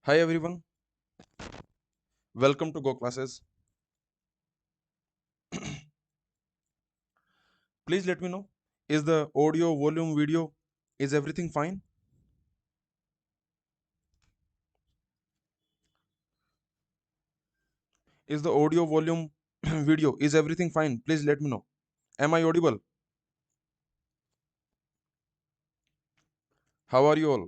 Hi everyone, welcome to GoClasses. Please let me know, is the audio, volume, video, is everything fine? Is the audio, volume, video, is everything fine? Please let me know. Am I audible? How are you all?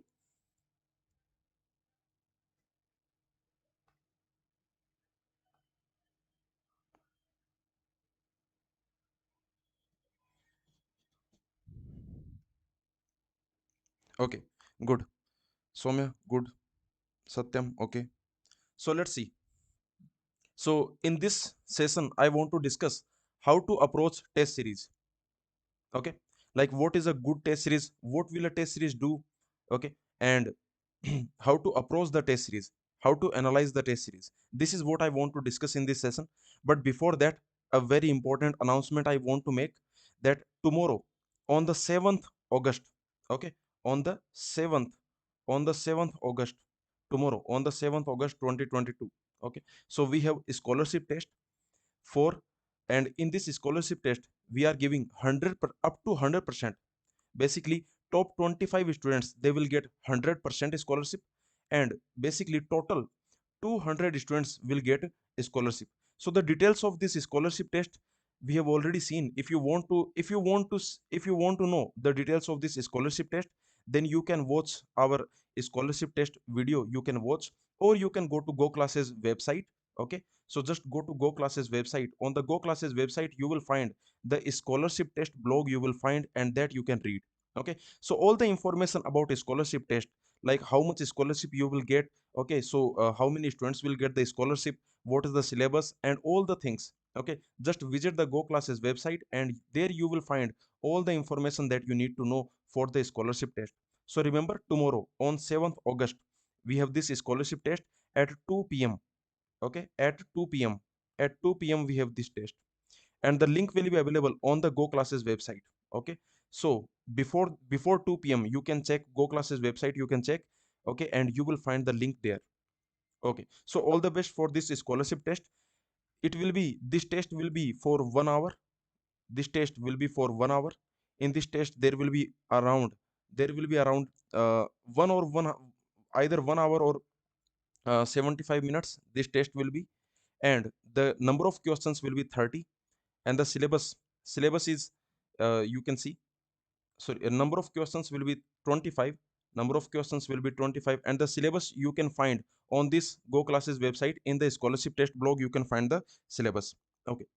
Okay, good. Soumya, good. Satyam, okay. So let's see. So in this session, I want to discuss how to approach test series. Okay, like what is a good test series, what will a test series do, okay, and how to approach the test series, how to analyze the test series. This is what I want to discuss in this session. But before that, a very important announcement I want to make, that tomorrow on the 7th August, okay, on the 7th, August, tomorrow on the 7th August 2022, okay, so we have a scholarship test for, and in this scholarship test we are giving up to 100%. Basically top 25 students, they will get 100% scholarship, and basically total 200 students will get a scholarship. So the details of this scholarship test we have already seen. If you want to know the details of this scholarship test, then you can watch our scholarship test video, you can watch, or you can go to go classes website. Okay, so just go to go classes website. On the go classes website you will find the scholarship test blog, you will find, and that you can read. Okay, so all the information about a scholarship test, like how much scholarship you will get, okay, so how many students will get the scholarship, what is the syllabus, and all the things, okay, just visit the go classes website, and there you will find all the information that you need to know for the scholarship test. So remember, tomorrow on 7th August we have this scholarship test at 2 p.m. Okay, at 2 p.m, at 2 p.m we have this test, and the link will be available on the go classes website. Okay, so before 2 p.m you can check go classes website, you can check, okay, and you will find the link there. Okay, so all the best for this scholarship test. It will be, this test will be for 1 hour. This test will be for 1 hour. In this test there will be around one or one, either 1 hour or 75 minutes this test will be, and the number of questions will be 30, and the syllabus is, you can see, sorry, a number of questions will be 25, number of questions will be 25, and the syllabus you can find on this go classes website. In the scholarship test blog you can find the syllabus. Okay,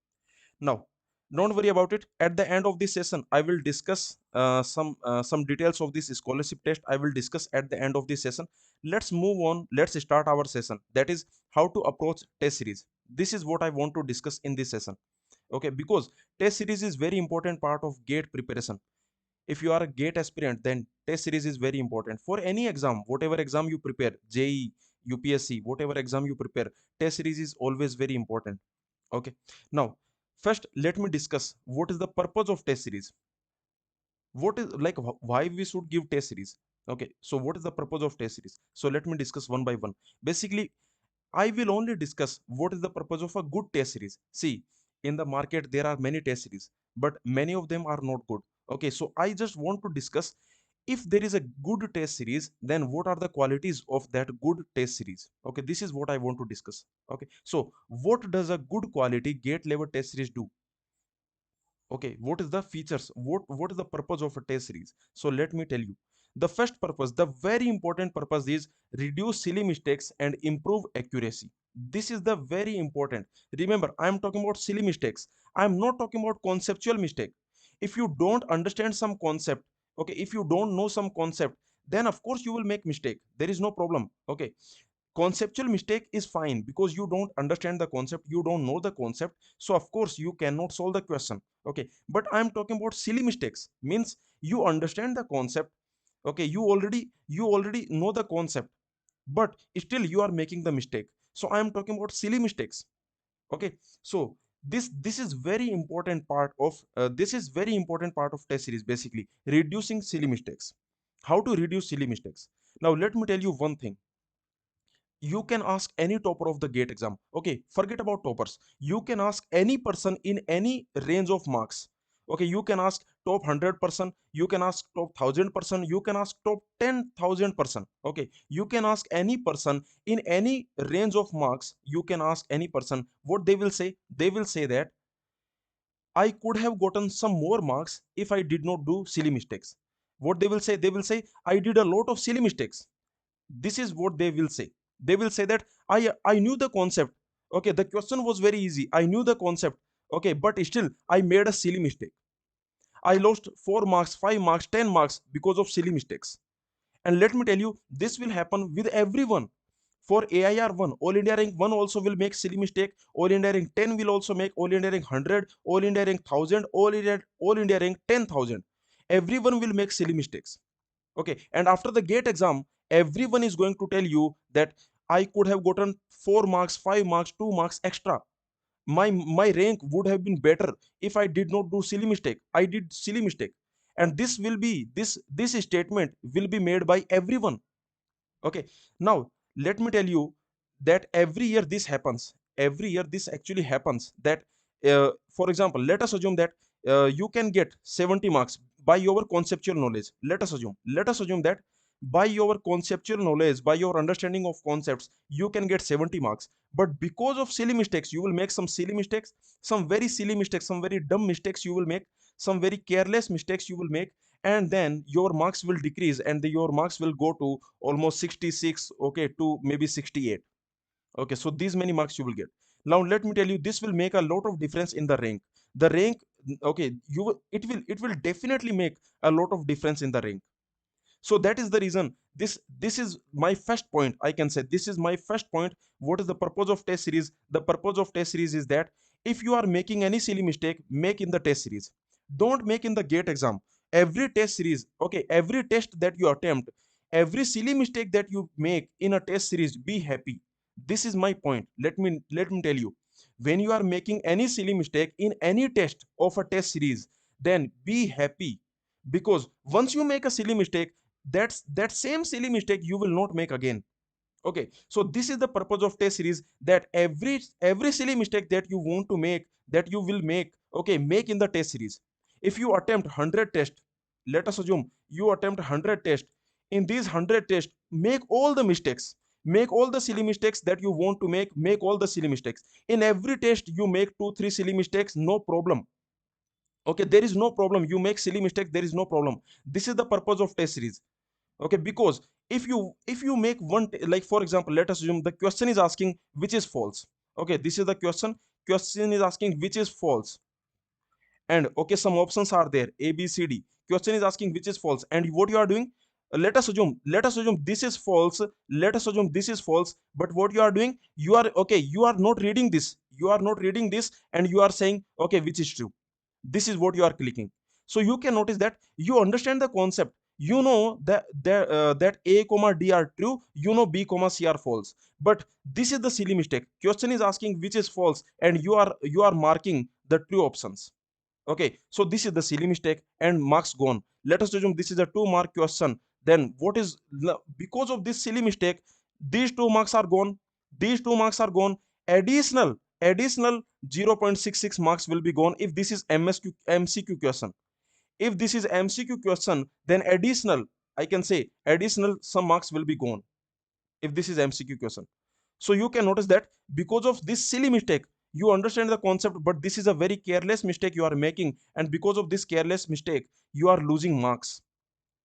now don't worry about it. At the end of this session I will discuss some details of this scholarship test. I will discuss at the end of this session. Let's move on, let's start our session, that is how to approach test series. This is what I want to discuss in this session. Okay, because test series is very important part of gate preparation. If you are a gate aspirant, then test series is very important for any exam, whatever exam you prepare, JE, UPSC, whatever exam you prepare, test series is always very important. Okay, now first let me discuss what is the purpose of test series. What is, like, why we should give test series. Okay, so what is the purpose of test series? So let me discuss one by one. Basically I will only discuss what is the purpose of a good test series. See, in the market there are many test series, but many of them are not good. Okay, so I just want to discuss, if there is a good test series, then what are the qualities of that good test series. Okay, this is what I want to discuss. Okay, so what does a good quality gate level test series do? Okay, what is the features, what is the purpose of a test series? So let me tell you. The first purpose, the very important purpose, is reduce silly mistakes and improve accuracy. This is the very important. Remember, I am talking about silly mistakes, I am not talking about conceptual mistake. If you don't understand some concept, okay, if you don't know some concept, then of course you will make mistake, there is no problem. Okay, conceptual mistake is fine, because you don't understand the concept, you don't know the concept, so of course you cannot solve the question. Okay, but I am talking about silly mistakes, means you understand the concept, okay, you already know the concept, but still you are making the mistake. So I am talking about silly mistakes. Okay, so this is very important part of, this is very important part of test series, basically reducing silly mistakes. How to reduce silly mistakes? Now let me tell you one thing. You can ask any topper of the gate exam. Okay, forget about toppers. You can ask any person in any range of marks. Okay, you can ask top 100%, you can ask top 1000%, you can ask top 10,000%. Okay, you can ask any person in any range of marks. You can ask any person. What they will say? They will say that I could have gotten some more marks if I did not do silly mistakes. What they will say? They will say I did a lot of silly mistakes. This is what they will say. They will say that I knew the concept. Okay, the question was very easy. I knew the concept. Okay, but still I made a silly mistake. I lost 4 marks, 5 marks, 10 marks because of silly mistakes. And let me tell you, this will happen with everyone. For AIR 1, All India Rank 1 also will make silly mistake. All India Rank 10 will also make. All India Rank 100, All India Rank 1000, All India Rank 10,000. Everyone will make silly mistakes. Okay, and after the gate exam, everyone is going to tell you that I could have gotten 4 marks, 5 marks, 2 marks extra. My rank would have been better if I did not do silly mistake. I did silly mistake. And this will be this statement will be made by everyone. Okay, now let me tell you that every year this happens. Every year this actually happens, that for example, let us assume that you can get 70 marks by your conceptual knowledge. Let us assume that by your conceptual knowledge, by your understanding of concepts, you can get 70 marks. But because of silly mistakes, you will make some silly mistakes, some very silly mistakes, some very dumb mistakes you will make, some very careless mistakes you will make, and then your marks will decrease, and your marks will go to almost 66, okay, to maybe 68. Okay, so these many marks you will get. Now let me tell you, this will make a lot of difference in the rank. The rank, okay, it will definitely make a lot of difference in the rank. So that is the reason, this is my first point. I can say this is my first point. What is the purpose of test series? The purpose of test series is that if you are making any silly mistake, make in the test series. Don't make in the gate exam. Every test series, okay, every test that you attempt, every silly mistake that you make in a test series, be happy. This is my point. Let me tell you, when you are making any silly mistake in any test of a test series, then be happy. Because once you make a silly mistake, that same silly mistake you will not make again. Okay, so this is the purpose of test series, that every silly mistake that you want to make, that you will make, okay, make in the test series. If you attempt 100 tests, let us assume you attempt 100 tests. In these 100 tests, make all the mistakes, make all the silly mistakes that you want to make all the silly mistakes. In every test you make 2 3 silly mistakes, no problem. Okay, there is no problem. You make silly mistake, there is no problem. This is the purpose of test series. Okay, because if you make like for example, let us assume the question is asking which is false. Okay, this is the question is asking which is false. And okay, some options are there, A B C D. Question is asking which is false, and what you are doing, let us assume this is false. Let us assume this is false, but what you are doing, you are not reading this, and you are saying okay, which is true. This is what you are clicking. So you can notice that you understand the concept. You know that A comma D are true, you know B comma C are false. But this is the silly mistake. Question is asking which is false, and you are marking the true options. Okay, so this is the silly mistake, and marks gone. Let us assume this is a 2 mark question. Then what is, because of this silly mistake, these 2 marks are gone. These 2 marks are gone. Additional 0.66 marks will be gone if this is MCQ question. If this is MCQ question, then additional, I can say additional some marks will be gone if this is MCQ question. So you can notice that because of this silly mistake, you understand the concept, but this is a very careless mistake you are making, and because of this careless mistake, you are losing marks.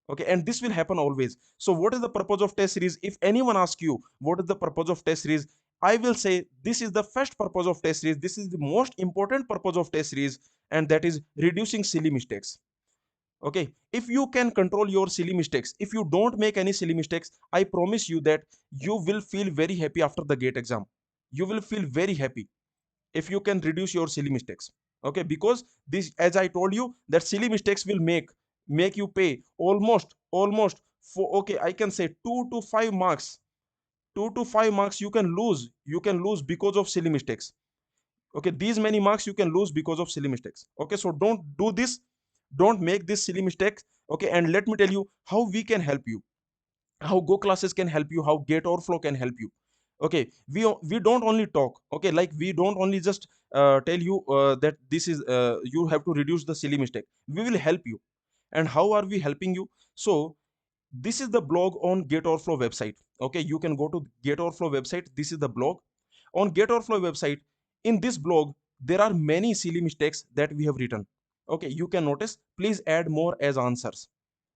Okay, and this will happen always. So what is the purpose of test series? If anyone asks you what is the purpose of test series, I will say this is the first purpose of test series. This is the most important purpose of test series, and that is reducing silly mistakes. Okay, if you can control your silly mistakes, if you don't make any silly mistakes, I promise you that you will feel very happy after the gate exam. You will feel very happy if you can reduce your silly mistakes. Okay, because this, as I told you, that silly mistakes will make you pay almost for, okay, I can say 2 to 5 marks. 2 to 5 marks you can lose because of silly mistakes. Okay, these many marks you can lose because of silly mistakes. Okay, so don't do this. Don't make this silly mistake. Okay, and let me tell you how we can help you, how go classes can help you, how gate overflow can help you. Okay, we don't only talk. Okay, like we don't only just tell you that this is you have to reduce the silly mistake. We will help you. And how are we helping you? So this is the blog on GATEOverflow website. Okay, you can go to GATEOverflow website. This is the blog on GATEOverflow website. In this blog there are many silly mistakes that we have written. Okay, you can notice, please add more as answers.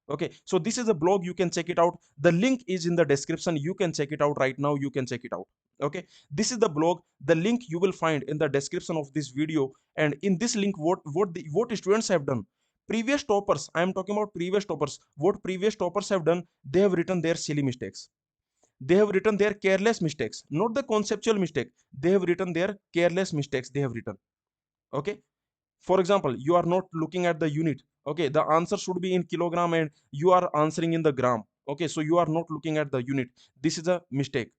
Okay, so this is a blog, you can check it out. The link is in the description, you can check it out right now, you can check it out. Okay, this is the blog, the link you will find in the description of this video. And in this link, what students have done, previous toppers, I am talking about previous toppers, what previous toppers have done, they have written their silly mistakes. They have written their careless mistakes, not the conceptual mistake. They have written their careless mistakes, they have written. Okay, for example, you are not looking at the unit. Okay, the answer should be in kilogram and you are answering in the gram. Okay, so you are not looking at the unit. This is a mistake.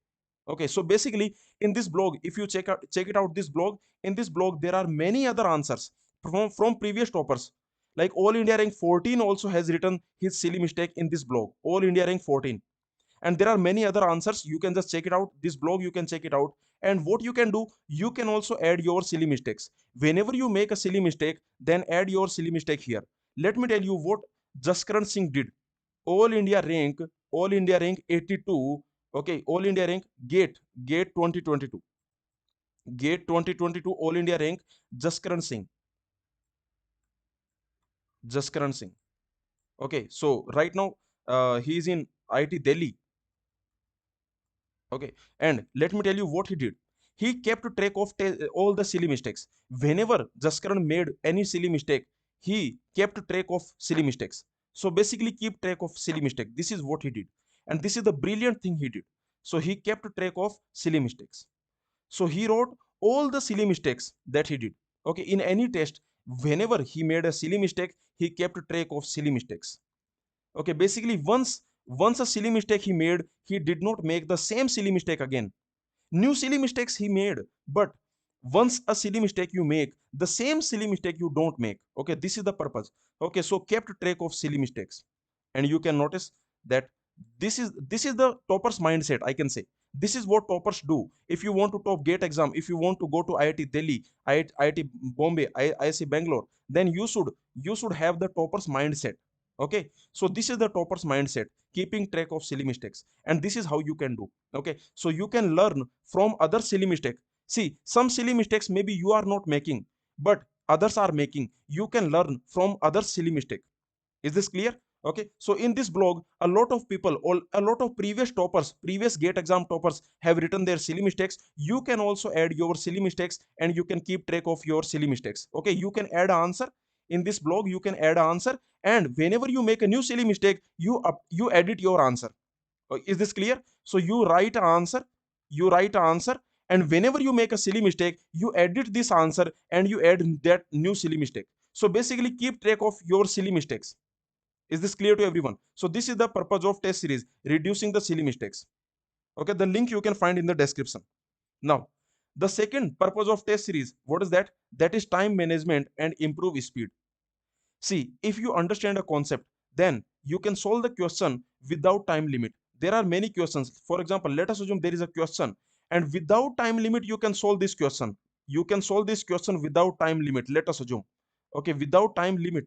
Okay, so basically in this blog, if you check it out, this blog, in this blog there are many other answers from previous toppers. Like all India rank 14 also has written his silly mistake in this blog, all India rank 14. And there are many other answers, you can just check it out, this blog you can check it out. And what you can do, you can also add your silly mistakes. Whenever you make a silly mistake, then add your silly mistake here. Let me tell you what Jaskaran Singh did. All India rank 82. Okay, all India rank gate 2022, gate 2022, all India rank, Jaskaran Singh, Jaskaran Singh. Okay, so right now he is in IT Delhi. Okay, and let me tell you what he did. He kept track of all the silly mistakes. Whenever Jaskaran made any silly mistake, he kept track of silly mistakes. So basically keep track of silly mistake, this is what he did. And this is the brilliant thing he did. So he kept track of silly mistakes. So he wrote all the silly mistakes that he did. Okay, in any test, whenever he made a silly mistake, he kept track of silly mistakes. Okay, basically once a silly mistake he made, he did not make the same silly mistake again. New silly mistakes he made, but once a silly mistake you make, the same silly mistake you don't make. Okay, this is the purpose. Okay, so kept track of silly mistakes. And you can notice that this is the topper's mindset, I can say. This is what toppers do. If you want to top gate exam, if you want to go to IIT Delhi, IIT Bombay, IIC Bangalore, then you should have the topper's mindset. Okay, so this is the topper's mindset, keeping track of silly mistakes. And this is how you can do. Okay, so you can learn from other silly mistake. See, some silly mistakes maybe you are not making, but others are making. You can learn from other silly mistake. Is this clear? Okay, so in this blog, a lot of people, or a lot of previous toppers, previous gate exam toppers have written their silly mistakes. You can also add your silly mistakes and you can keep track of your silly mistakes. Okay, you can add an answer in this blog, you can add an answer, and whenever you make a new silly mistake, you edit your answer. Is this clear? So you write an answer, and whenever you make a silly mistake, you edit this answer and you add that new silly mistake. So basically keep track of your silly mistakes. Is this clear to everyone? So this is the purpose of test series, reducing the silly mistakes. Okay, the link you can find in the description. Now, the second purpose of test series, what is that? That is time management and improve speed. See, if you understand a concept, then you can solve the question without time limit. There are many questions. For example, let us assume there is a question, and without time limit, you can solve this question. You can solve this question without time limit. Let us assume. Okay, without time limit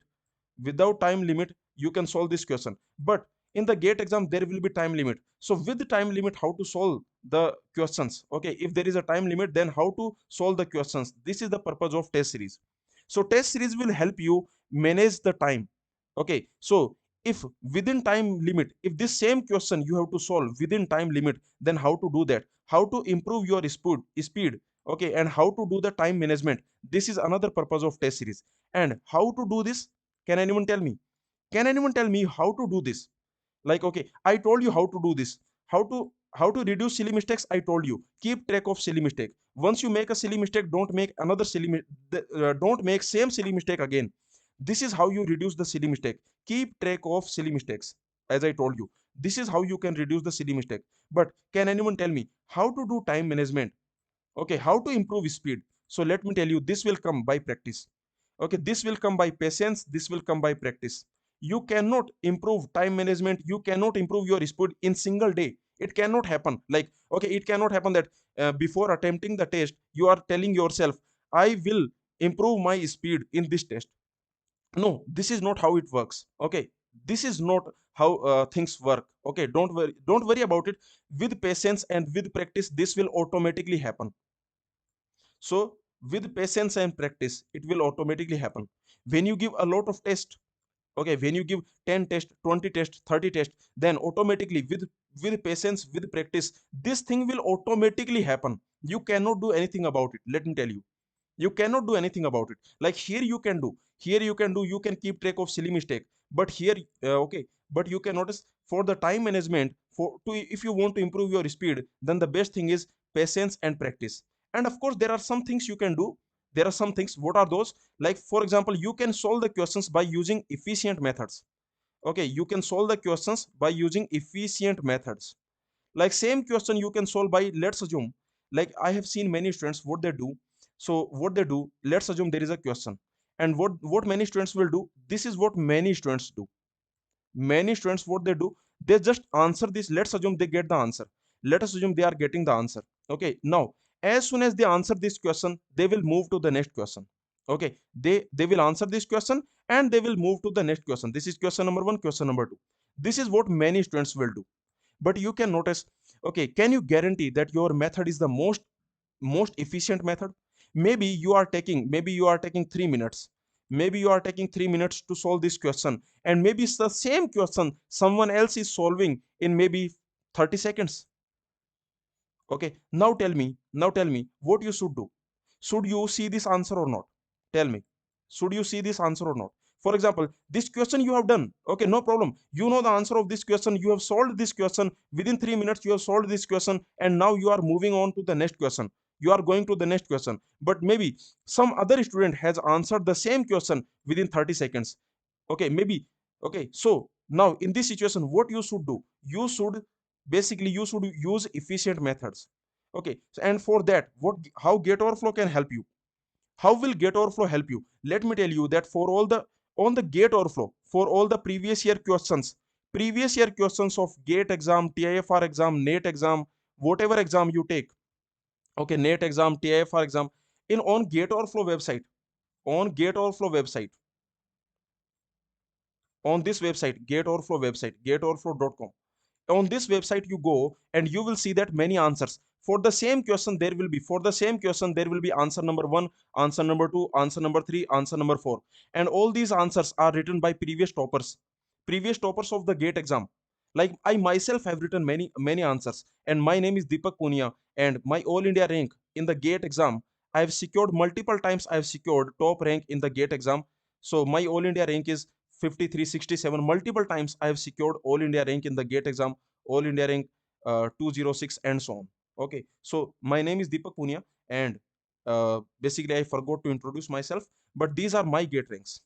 you can solve this question. But in the gate exam there will be time limit. So with the time limit, how to solve the questions? Okay, if there is a time limit, then how to solve the questions? This is the purpose of test series. So test series will help you manage the time. Okay, so if within time limit, if this same question you have to solve within time limit, then how to do that? How to improve your speed? Okay, and how to do the time management? This is another purpose of test series. And how to do this? Can anyone tell me? Can anyone tell me how to do this? Like, okay, I told you how to do this. How to reduce silly mistakes? I told you. Keep track of silly mistake. Once you make a silly mistake, don't make another don't make same silly mistake again. This is how you reduce the silly mistake. Keep track of silly mistakes. As I told you, this is how you can reduce the silly mistake. But can anyone tell me how to do time management? Okay, how to improve speed? So let me tell you, this will come by practice. Okay, this will come by patience, this will come by practice. You cannot improve time management, you cannot improve your speed in single day, It cannot happen. Like, okay, it cannot happen that before attempting the test, you are telling yourself, I will improve my speed in this test. No, this is not how it works. Okay, this is not how things work. Okay, don't worry about it. With patience and with practice, this will automatically happen. So with patience and practice, it will automatically happen. When you give a lot of tests, okay, when you give 10 tests, 20 tests, 30 tests, then automatically with patience, with practice, this thing will automatically happen. You cannot do anything about it, let me tell you. You cannot do anything about it. Like here you can do, you can keep track of silly mistake. But here, okay, but you can notice, for the time management, for to if you want to improve your speed, then the best thing is patience and practice. And of course there are some things you can do. There are some things. What are those? Like for example, you can solve the questions by using efficient methods. Okay, you can solve the questions by using efficient methods. Like same question you can solve by, let's assume, like I have seen many students what they do. So what they do, let's assume there is a question, and what many students will do, this is what many students do. Many students, what they do, they just answer this. Let's assume they get the answer. Let us assume they are getting the answer. Okay, now as soon as they answer this question, they will move to the next question. Okay, they will answer this question and they will move to the next question. This is question number 1, question number 2. This is what many students will do. But you can notice, okay, can you guarantee that your method is the most efficient method? Maybe you are taking 3 minutes. Maybe you are taking 3 minutes to solve this question, and maybe it's the same question someone else is solving in maybe 30 seconds. Okay, now tell me what you should do. Should you see this answer or not? Tell me, should you see this answer or not? For example, this question you have done, okay, no problem, you know the answer of this question, you have solved this question within 3 minutes, you have solved this question, and now you are moving on to the next question. You are going to the next question, but maybe some other student has answered the same question within 30 seconds. Okay, maybe. Okay, so now in this situation, what you should do, you should basically you should use efficient methods. Okay, so, and for that, what how gate overflow can help you? How will gate overflow help you? Let me tell you that for all the on the gate overflow, for all the previous year questions of gate exam, TIFR exam, NET exam, whatever exam you take, okay, NET exam, TIFR exam, in on gate overflow website, on gate overflow website, on this website, GATEoverflow website, gateoverflow.com. On this website you go and you will see that many answers for the same question. There will be answer number 1, answer number 2, answer number 3, answer number 4, and all these answers are written by previous toppers of the gate exam. Like I myself have written many answers, and my name is Deepak Poonia, and my all India rank in the gate exam, I have secured multiple times. I have secured top rank in the gate exam. So my all India rank is 5367. Multiple times I have secured all India rank in the gate exam, all India rank 206, and so on. Okay, so my name is Deepak Punia, and basically I forgot to introduce myself, but these are my gate ranks.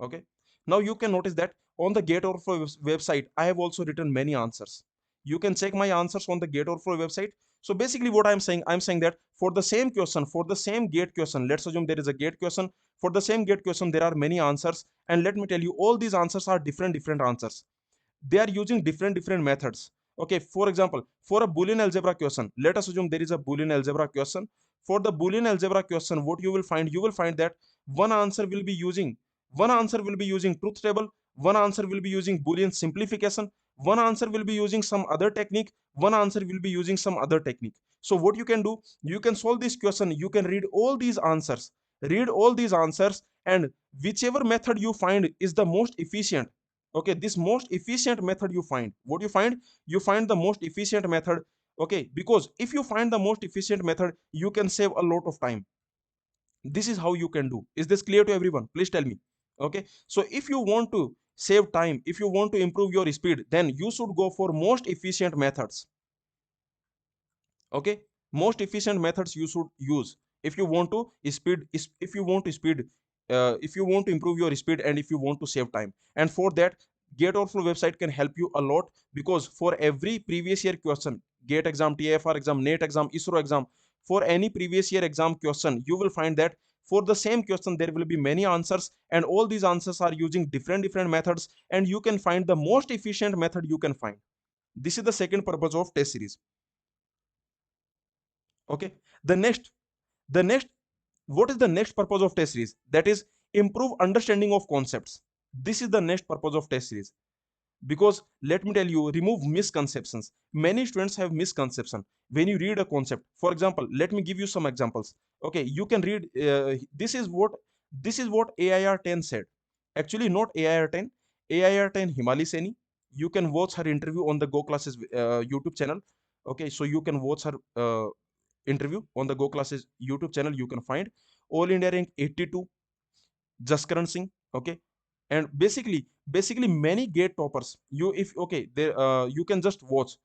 Okay, now you can notice that on the GATEoverflow website I have also written many answers. You can check my answers on the GATEoverflow website. So basically what I'm saying that for the same question, for the same gate question, let's assume there is a gate question. For the same gate question there are many answers, and let me tell you, all these answers are different answers. They are using different methods. Okay, for example, for a Boolean algebra question, let us assume there is a Boolean algebra question. For the Boolean algebra question, what you will find, that one answer will be using truth table, one answer will be using Boolean simplification, one answer will be using some other technique, one answer will be using some other technique. So what you can do, you can solve this question, you can read all these answers, and whichever method you find is the most efficient. Okay, this most efficient method you find, what you find, you find the most efficient method. Okay, because if you find the most efficient method, you can save a lot of time. This is how you can do. Is this clear to everyone? Please tell me. Okay, so if you want to save time, if you want to improve your speed, then you should go for most efficient methods. Okay, most efficient methods you should use if you want to speed, if you want to speed, if you want to improve your speed, and if you want to save time. And for that, GATEoverflow website can help you a lot, because for every previous year question, gate exam, TIFR exam, NET exam, ISRO exam, for any previous year exam question, you will find that for the same question there will be many answers, and all these answers are using different methods, and you can find the most efficient method you can find. This is the second purpose of test series. Okay. The next, the next, what is the next purpose of test series? That is improve understanding of concepts. This is the next purpose of test series. Because let me tell you, remove misconceptions. Many students have misconception when you read a concept. For example, let me give you some examples. Okay, you can read, this is what AIR 10 said. Actually, not AIR 10, AIR 10 Himali Seni. You can watch her interview on the Go Classes YouTube channel. Okay, so you can watch her interview on the Go Classes YouTube channel. You can find All India rank 82, Jaskaran Singh. Okay, and basically many gate toppers. You if okay, there you can just watch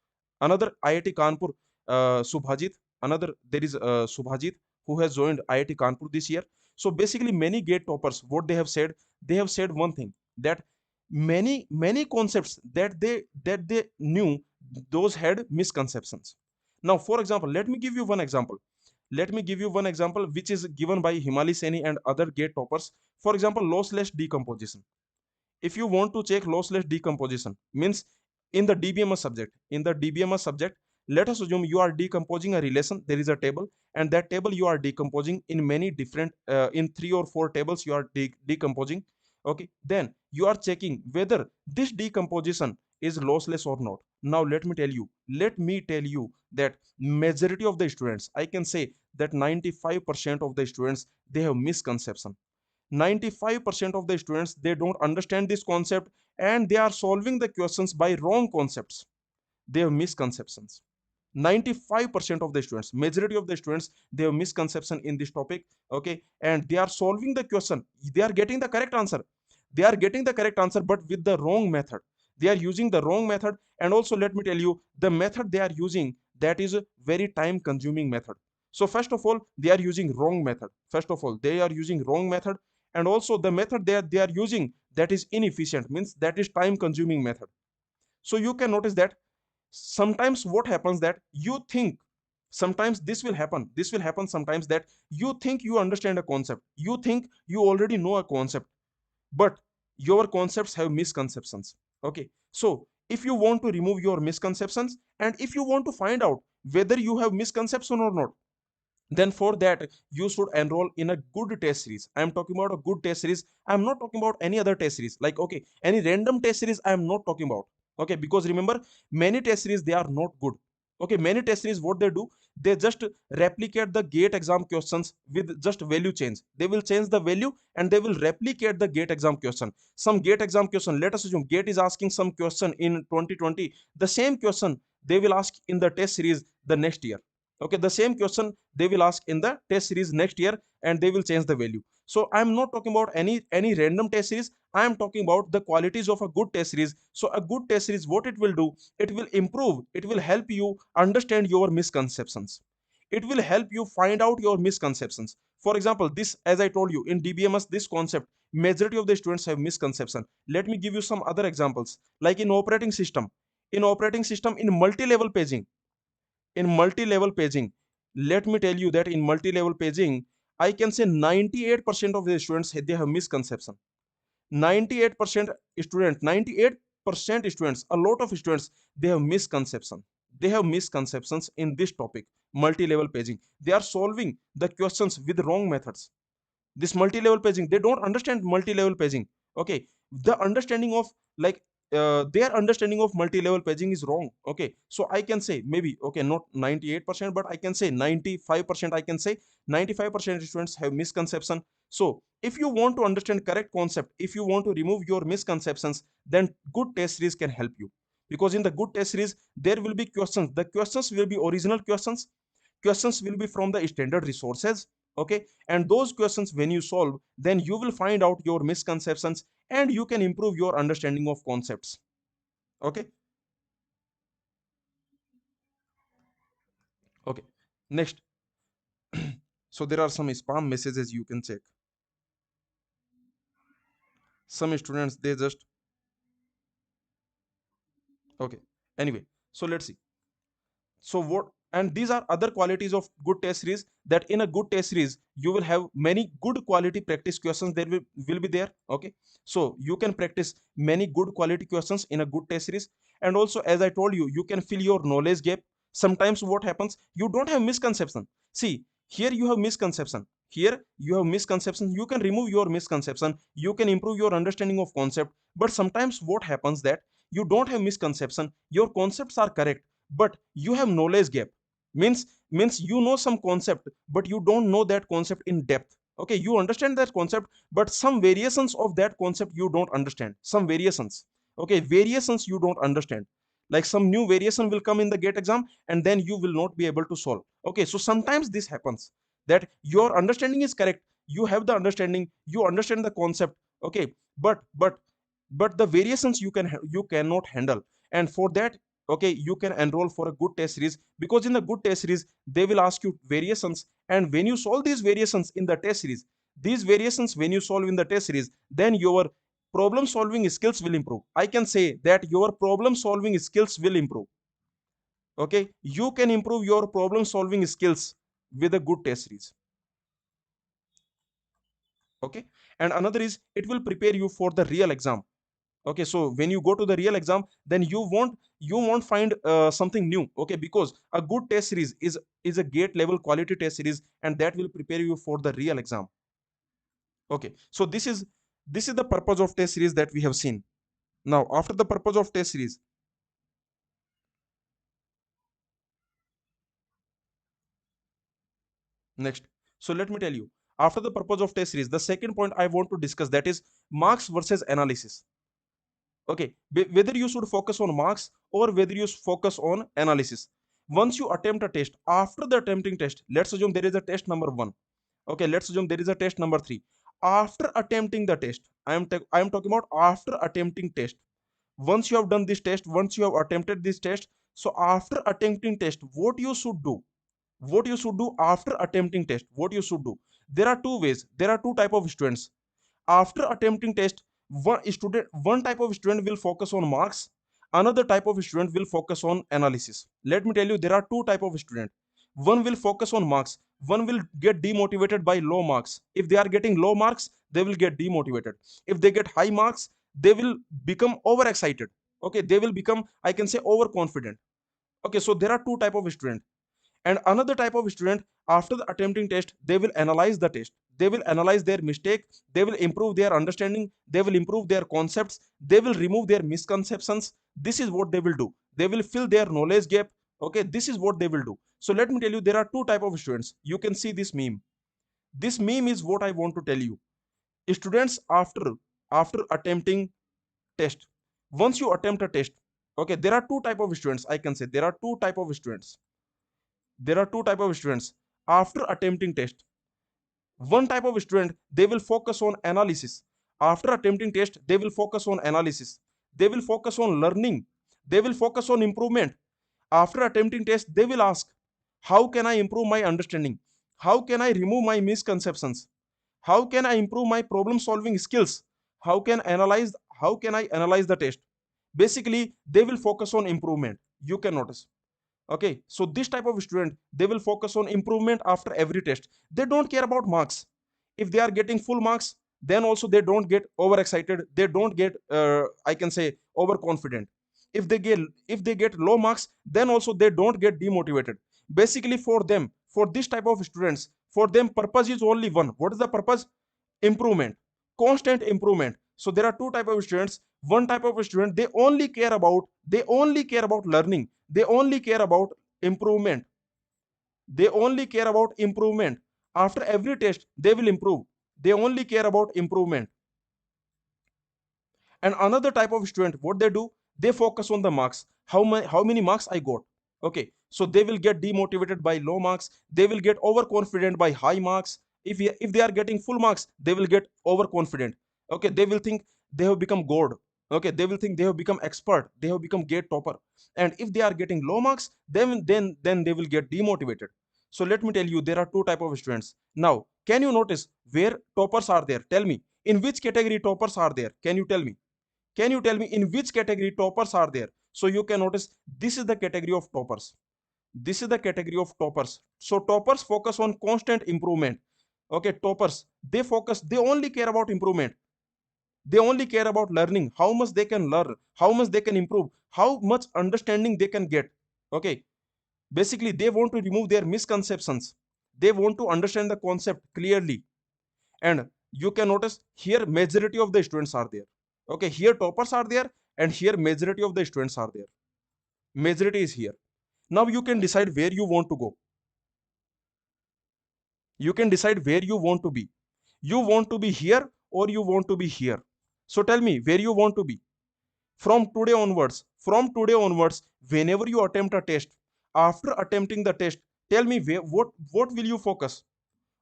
another IIT Kanpur, Subhajit. Another there is Subhajit who has joined IIT Kanpur this year. So basically, many gate toppers, what they have said one thing, that many concepts that they knew, those had misconceptions. Now, for example, let me give you one example. Let me give you one example which is given by Himali Seni and other gate toppers. For example, lossless decomposition. If you want to check lossless decomposition, means in the dbms subject, let us assume you are decomposing a relation. There is a table, and that table you are decomposing in many different, in 3 or 4 tables you are decomposing. Okay, then you are checking whether this decomposition is lossless or not. Now let me tell you that majority of the students, I can say that 95% of the students, they have misconception. 95% of the students, they don't understand this concept, and they are solving the questions by wrong concepts. They have misconceptions. 95% of the students, majority of the students, they have misconception in this topic. Okay, and they are solving the question. They are getting the correct answer. They are getting the correct answer, but with the wrong method. They are using the wrong method. And also, let me tell you, the method they are using, that is a very time consuming method. So first of all, they are using wrong method. First of all, they are using wrong method. And also, the method they are using, that is inefficient, means that is time consuming method. So you can notice that sometimes what happens, that you think, sometimes this will happen sometimes, that you think you understand a concept, you think you already know a concept, but your concepts have misconceptions. Okay, so if you want to remove your misconceptions, and if you want to find out whether you have misconception or not, then for that you should enroll in a good test series. I am talking about a good test series. I am not talking about any other test series, like, okay, any random test series I am not talking about. Okay, because remember, many test series, they are not good. Okay, many test series, what they do, they just replicate the gate exam questions with just value change. They will change the value, and they will replicate the gate exam question. Some gate exam question, let us assume gate is asking some question in 2020, the same question they will ask in the test series the next year. Okay, the same question they will ask in the test series next year, and they will change the value. So I am not talking about any random test series. I am talking about the qualities of a good test series. So a good test series, what it will do, it will improve, it will help you understand your misconceptions. It will help you find out your misconceptions. For example, this, as I told you, in dbms, this concept, majority of the students have misconception. Let me give you some other examples, like in operating system. In multi-level paging, in multi-level paging, let me tell you that in multi-level paging, I can say 98% of the students, they have misconception. 98% student, 98% students, a lot of students, they have misconception. They have misconceptions in this topic, multi-level paging. They are solving the questions with wrong methods. This multi-level paging, they don't understand multi-level paging. Okay, the understanding of, like, their understanding of multi-level paging is wrong. Okay, so I can say maybe, okay, not 98%, but I can say 95%, I can say 95% students have misconception. So if you want to understand correct concept, if you want to remove your misconceptions, then good test series can help you. Because in the good test series, there will be questions. The questions will be original questions. Questions will be from the standard resources. Okay, and those questions, when you solve, then you will find out your misconceptions, and you can improve your understanding of concepts. Okay. Okay, next. So there are some spam messages, you can check. Some students, they just, okay, anyway, so let's see. So what, And these are other qualities of good test series, that in a good test series you will have many good quality practice questions there will be there. Okay, so you can practice many good quality questions in a good test series. And also, as I told you, you can fill your knowledge gap. Sometimes what happens, you don't have misconception. See, here you have misconception, here you have misconception, you can remove your misconception, you can improve your understanding of concept. But sometimes what happens that you don't have misconception, your concepts are correct, but you have knowledge gap. Means you know some concept, but you don't know that concept in depth. Okay, you understand that concept, but some variations of that concept you don't understand, some variations. Okay, variations you don't understand, like some new variation will come in the gate exam, and then you will not be able to solve. Okay, so sometimes this happens, that your understanding is correct, you have the understanding, you understand the concept. Okay, but the variations you cannot handle. And for that, okay, you can enroll for a good test series, because in the good test series they will ask you variations, and when you solve these variations in the test series, these variations when you solve in the test series, then your problem solving skills will improve. I can say that your problem solving skills will improve. Okay, you can improve your problem solving skills with a good test series. Okay, and another is it will prepare you for the real exam. Okay, so when you go to the real exam, then you won't find something new. Okay, because a good test series is a gate level quality test series, and that will prepare you for the real exam. Okay, so this is the purpose of test series that we have seen. Now after the purpose of test series, next, so let me tell you, after the purpose of test series, the second point I want to discuss, that is marks versus analysis. Okay, whether you should focus on marks or whether you focus on analysis. Once you attempt a test, after the attempting test, let's assume there is a test number 1. Okay, let's assume there is a test number 3. After attempting the test, I am talking about after attempting test. Once you have done this test, once you have attempted this test, so after attempting test, what you should do, what you should do after attempting test, what you should do, there are two ways, there are two type of students. After attempting test, one type of student will focus on marks, another type of student will focus on analysis. Let me tell you, there are two type of student. One will focus on marks, one will get demotivated by low marks. If they are getting low marks, they will get demotivated. If they get high marks, they will become overexcited. Okay, they will become, I can say, overconfident. Okay, so there are two type of student. And another type of student, after the attempting test, they will analyze the test, they will analyze their mistake, they will improve their understanding, they will improve their concepts, they will remove their misconceptions. This is what they will do, they will fill their knowledge gap. Okay, this is what they will do. So let me tell you, there are two type of students. You can see this meme. This meme is what I want to tell you. Students after attempting test, once you attempt a test, okay, there are two type of students. I can say there are two type of students. There are two type of students after attempting test. One type of student, they will focus on analysis. After attempting test, they will focus on analysis, they will focus on learning, they will focus on improvement. After attempting test, they will ask, how can I improve my understanding, how can I remove my misconceptions, how can I improve my problem solving skills, how can I analyze the test. Basically they will focus on improvement. You can notice. Okay, so this type of student, they will focus on improvement after every test. They don't care about marks. If they are getting full marks, then also they don't get overexcited, they don't get I can say overconfident. If they get low marks, then also they don't get demotivated. Basically for them, for this type of students, for them purpose is only one. What is the purpose? Improvement, constant improvement. So there are two type of students. One type of student, they only care about learning, they only care about improvement, they only care about improvement. After every test they will improve, they only care about improvement. And another type of student, what they do, they focus on the marks. How many marks I got. Okay, so they will get demotivated by low marks, they will get overconfident by high marks. If they are getting full marks, they will get overconfident. Okay, they will think they have become god. Okay, they will think they have become expert, they have become gate topper. And if they are getting low marks, then they will get demotivated. So let me tell you, there are two type of students. Now can you notice where toppers are there? Tell me, in which category toppers are there? Can you tell me? Can you tell me in which category toppers are there? So you can notice this is the category of toppers. This is the category of toppers. So toppers focus on constant improvement. Okay, toppers, they only care about improvement. They only care about learning, how much they can learn, how much they can improve, how much understanding they can get. Okay, basically they want to remove their misconceptions. They want to understand the concept clearly. And you can notice here majority of the students are there. Okay, here toppers are there, and here majority of the students are there. Majority is here. Now you can decide where you want to go. You can decide where you want to be. You want to be here or you want to be here. So tell me where you want to be. From today onwards, whenever you attempt a test, after attempting the test, tell me what will you focus.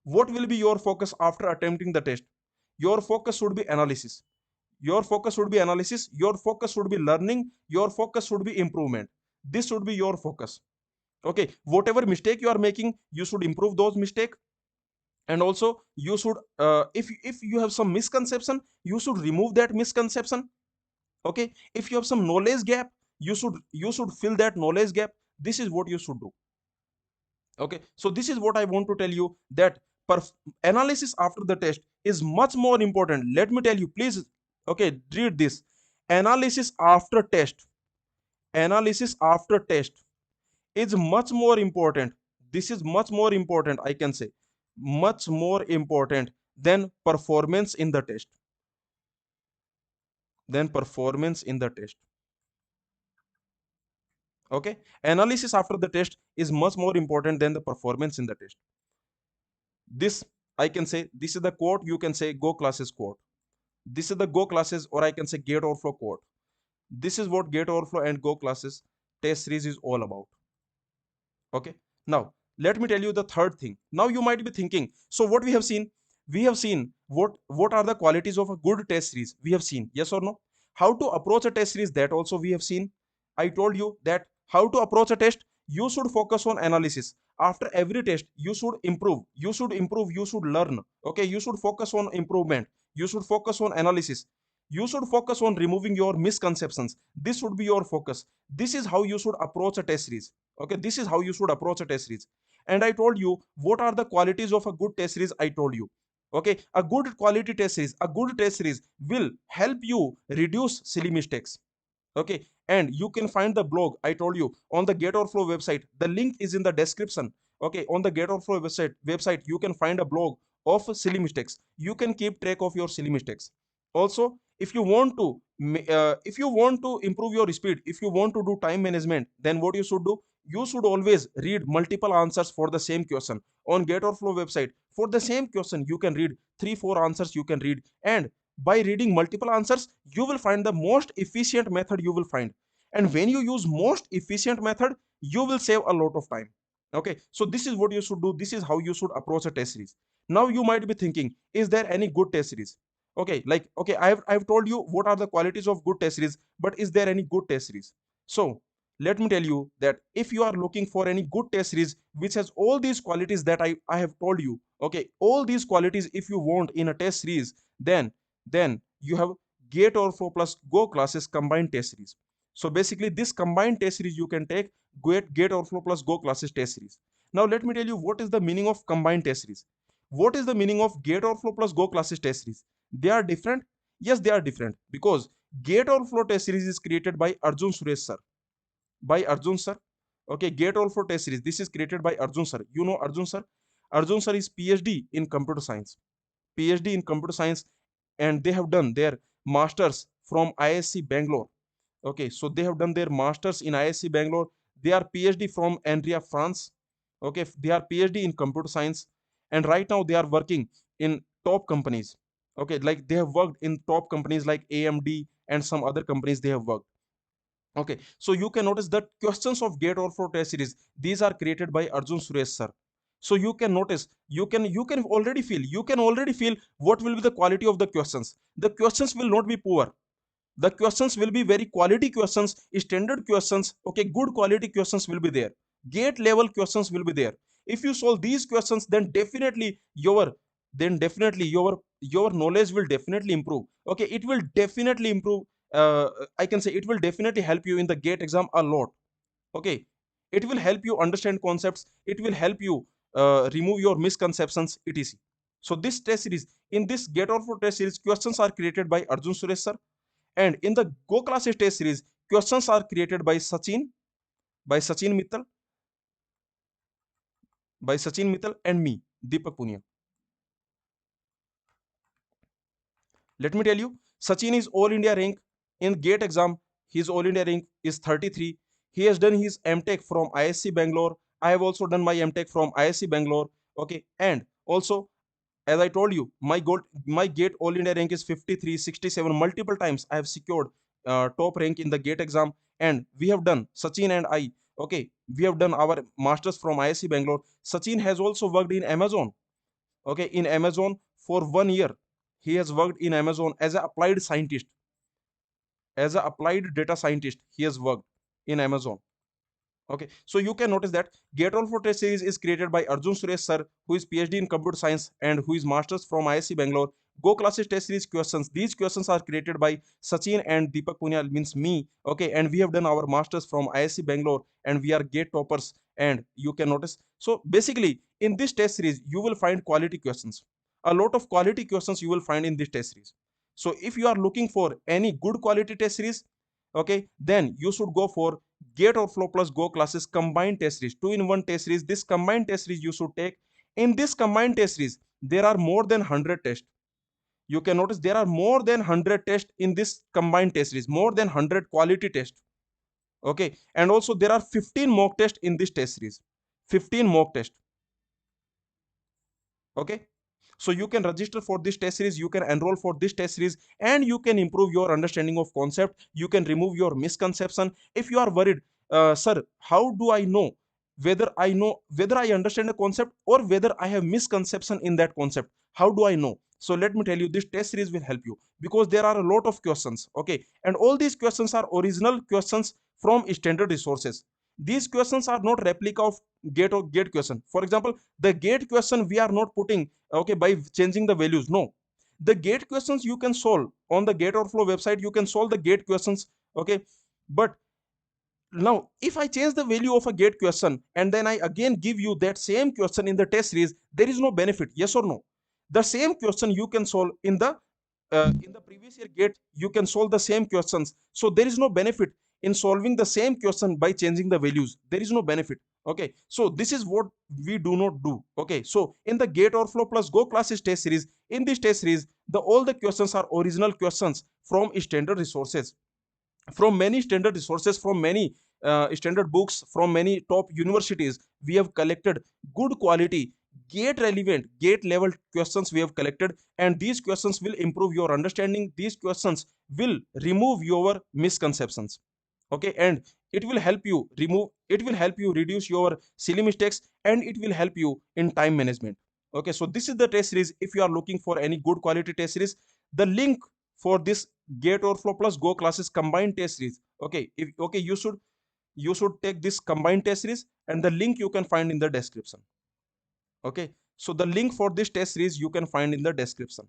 What will be your focus after attempting the test? Your focus should be analysis. Your focus should be analysis. Your focus should be learning. Your focus should be improvement. This should be your focus. Okay, whatever mistake you are making, you should improve those mistakes. And also you should, if you have some misconception, you should remove that misconception. Okay, if you have some knowledge gap, you should fill that knowledge gap. This is what you should do. Okay, so this is what I want to tell you, that analysis after the test is much more important. Let me tell you, please. Okay, read this. Analysis after test. Analysis after test is much more important. This is much more important, I can say, much more important than performance in the test. Than performance in the test. Okay, analysis after the test is much more important than the performance in the test. This, I can say, this is the quote. You can say go classes quote. This is the go classes, or I can say gate overflow quote. This is what gate overflow and go classes test series is all about. Okay, now let me tell you the third thing. Now you might be thinking, so what we have seen? We have seen what are the qualities of a good test series. We have seen, yes or no? How to approach a test series, that also we have seen. I told you that how to approach a test, you should focus on analysis. After every test, you should improve. You should improve, you should learn. Okay, you should focus on improvement. You should focus on analysis. You should focus on removing your misconceptions. This should be your focus. This is how you should approach a test series. Okay, this is how you should approach a test series. And I told you what are the qualities of a good test series. I told you. Okay, a good quality test series, a good test series will help you reduce silly mistakes. Okay, and you can find the blog. I told you on the GATEOverflow website. The link is in the description. Okay, on the GATEOverflow website you can find a blog of silly mistakes. You can keep track of your silly mistakes. Also, if you want to improve your speed, if you want to do time management, then what you should do? You should always read multiple answers for the same question. On GATEOverflow website, for the same question you can read 3-4 answers. You can read, and by reading multiple answers, you will find the most efficient method you will find. And when you use most efficient method, you will save a lot of time. Okay, so this is what you should do. This is how you should approach a test series. Now you might be thinking, is there any good test series? Okay, like, okay, I've told you what are the qualities of good test series, but is there any good test series? So let me tell you that if you are looking for any good test series which has all these qualities that I have told you, okay, all these qualities if you want in a test series, then you have GATEOverflow plus Go classes combined test series. So basically this combined test series you can take GATEOverflow plus Go classes test series. Now let me tell you what is the meaning of combined test series. What is the meaning of GATEOverflow plus Go classes test series? They are different. Yes, they are different because GATEOverflow test series is created by Arjun Suresh sir. By Arjun sir. Okay, GATEOverflow test series. This is created by Arjun sir. You know Arjun sir. Arjun sir is PhD in computer science. PhD in computer science, and they have done their masters from ISC Bangalore. Okay, so they have done their masters in ISC Bangalore. They are PhD from Andrea, France. Okay, they are PhD in computer science, and right now they are working in top companies. Okay, like they have worked in top companies like AMD and some other companies they have worked. Okay, so you can notice that questions of GATEOverflow test series, these are created by Arjun Suresh sir. So you can notice, you can already feel what will be the quality of the questions. The questions will not be poor. The questions will be very quality questions, standard questions. Okay, good quality questions will be there. Gate level questions will be there. If you solve these questions, then definitely your knowledge will definitely improve. Okay, it will definitely improve. I can say it will definitely help you in the gate exam a lot. Okay, It will help you understand concepts. It will help you remove your misconceptions, etc. So this test series, in this GATEOverflow test series, questions are created by Arjun Suresh sir, and in the Go Classes test series, questions are created by Sachin Mittal, and me, Deepak Poonia. Let me tell you, Sachin is all India rank in GATE exam. His all India rank is 33. He has done his MTech from ISC Bangalore. I have also done my MTech from ISC Bangalore. Okay, and also, as I told you, my GATE all India rank is 53, 67. Multiple times I have secured top rank in the GATE exam, and we have done, Sachin and I. Okay, we have done our masters from ISC Bangalore. Sachin has also worked in Amazon. Okay, in Amazon for 1 year. He has worked in Amazon as an applied scientist, as an applied data scientist. He has worked in Amazon. Okay, so you can notice that GATEOverflow test series is created by Arjun Suresh sir, who is PhD in computer science and who is masters from ISC Bangalore. Go Classes test series questions. These questions are created by Sachin and Deepak Punya, means me. Okay, and we have done our masters from ISC Bangalore, and we are GATE toppers. And you can notice. So basically, in this test series, you will find quality questions. A lot of quality questions you will find in this test series. So if you are looking for any good quality test series, okay, then you should go for GATEOverflow plus Go Classes combined test series, 2-in-1 test series. This combined test series you should take. In this combined test series, there are more than 100 tests. You can notice there are more than 100 tests in this combined test series, more than 100 quality tests. Okay, and also there are 15 mock tests in this test series. 15 mock tests. Okay, so you can register for this test series, you can enroll for this test series, and you can improve your understanding of concept. You can remove your misconception. If you are worried, sir, how do I know whether I understand a concept or whether I have misconception in that concept? How do I know? So let me tell you, this test series will help you, because there are a lot of questions. Okay, and all these questions are original questions from standard resources. These questions are not replica of gate question. For example, the gate question we are not putting, okay, by changing the values. No, the gate questions you can solve on the GATEOverflow website. You can solve the gate questions. Okay, but now if I change the value of a gate question and then I again give you that same question in the test series, there is no benefit. Yes or no? The same question you can solve in the previous year gate, you can solve the same questions. So there is no benefit in solving the same question by changing the values. There is no benefit. Okay, so this is what we do not do. Okay, so in the GATEOverflow plus Go Classes test series, in this test series, all the questions are original questions from standard resources, from many standard resources, from many standard books, from many top universities. We have collected good quality gate relevant, gate level questions we have collected, and these questions will improve your understanding. These questions will remove your misconceptions. Okay, and it will help you reduce your silly mistakes, and it will help you in time management. Okay, so this is the test series. If you are looking for any good quality test series, the link for this GATEOverflow plus Go Classes combined test series, okay, you should take this combined test series, and the link you can find in the description. Okay, so the link for this test series you can find in the description.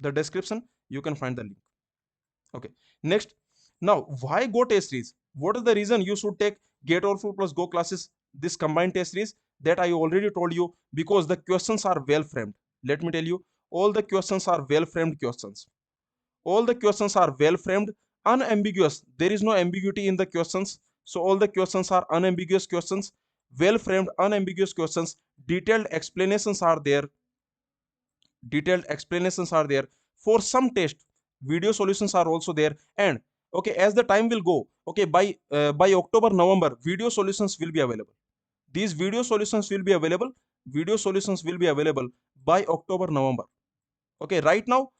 The description, you can find the link. Okay, next, now why Go test series? What is the reason you should take GATEOverflow plus Go Classes, this combined test series? That I already told you, because the questions are well framed. Let me tell you, all the questions are well framed questions. All the questions are well framed, unambiguous. There is no ambiguity in the questions. So all the questions are unambiguous questions, well framed, unambiguous questions. Detailed explanations are there. Detailed explanations are there. For some test, video solutions are also there. And okay, as the time will go, okay, by October, November, video solutions will be available. These video solutions will be available. Video solutions will be available by October, November. Okay, right now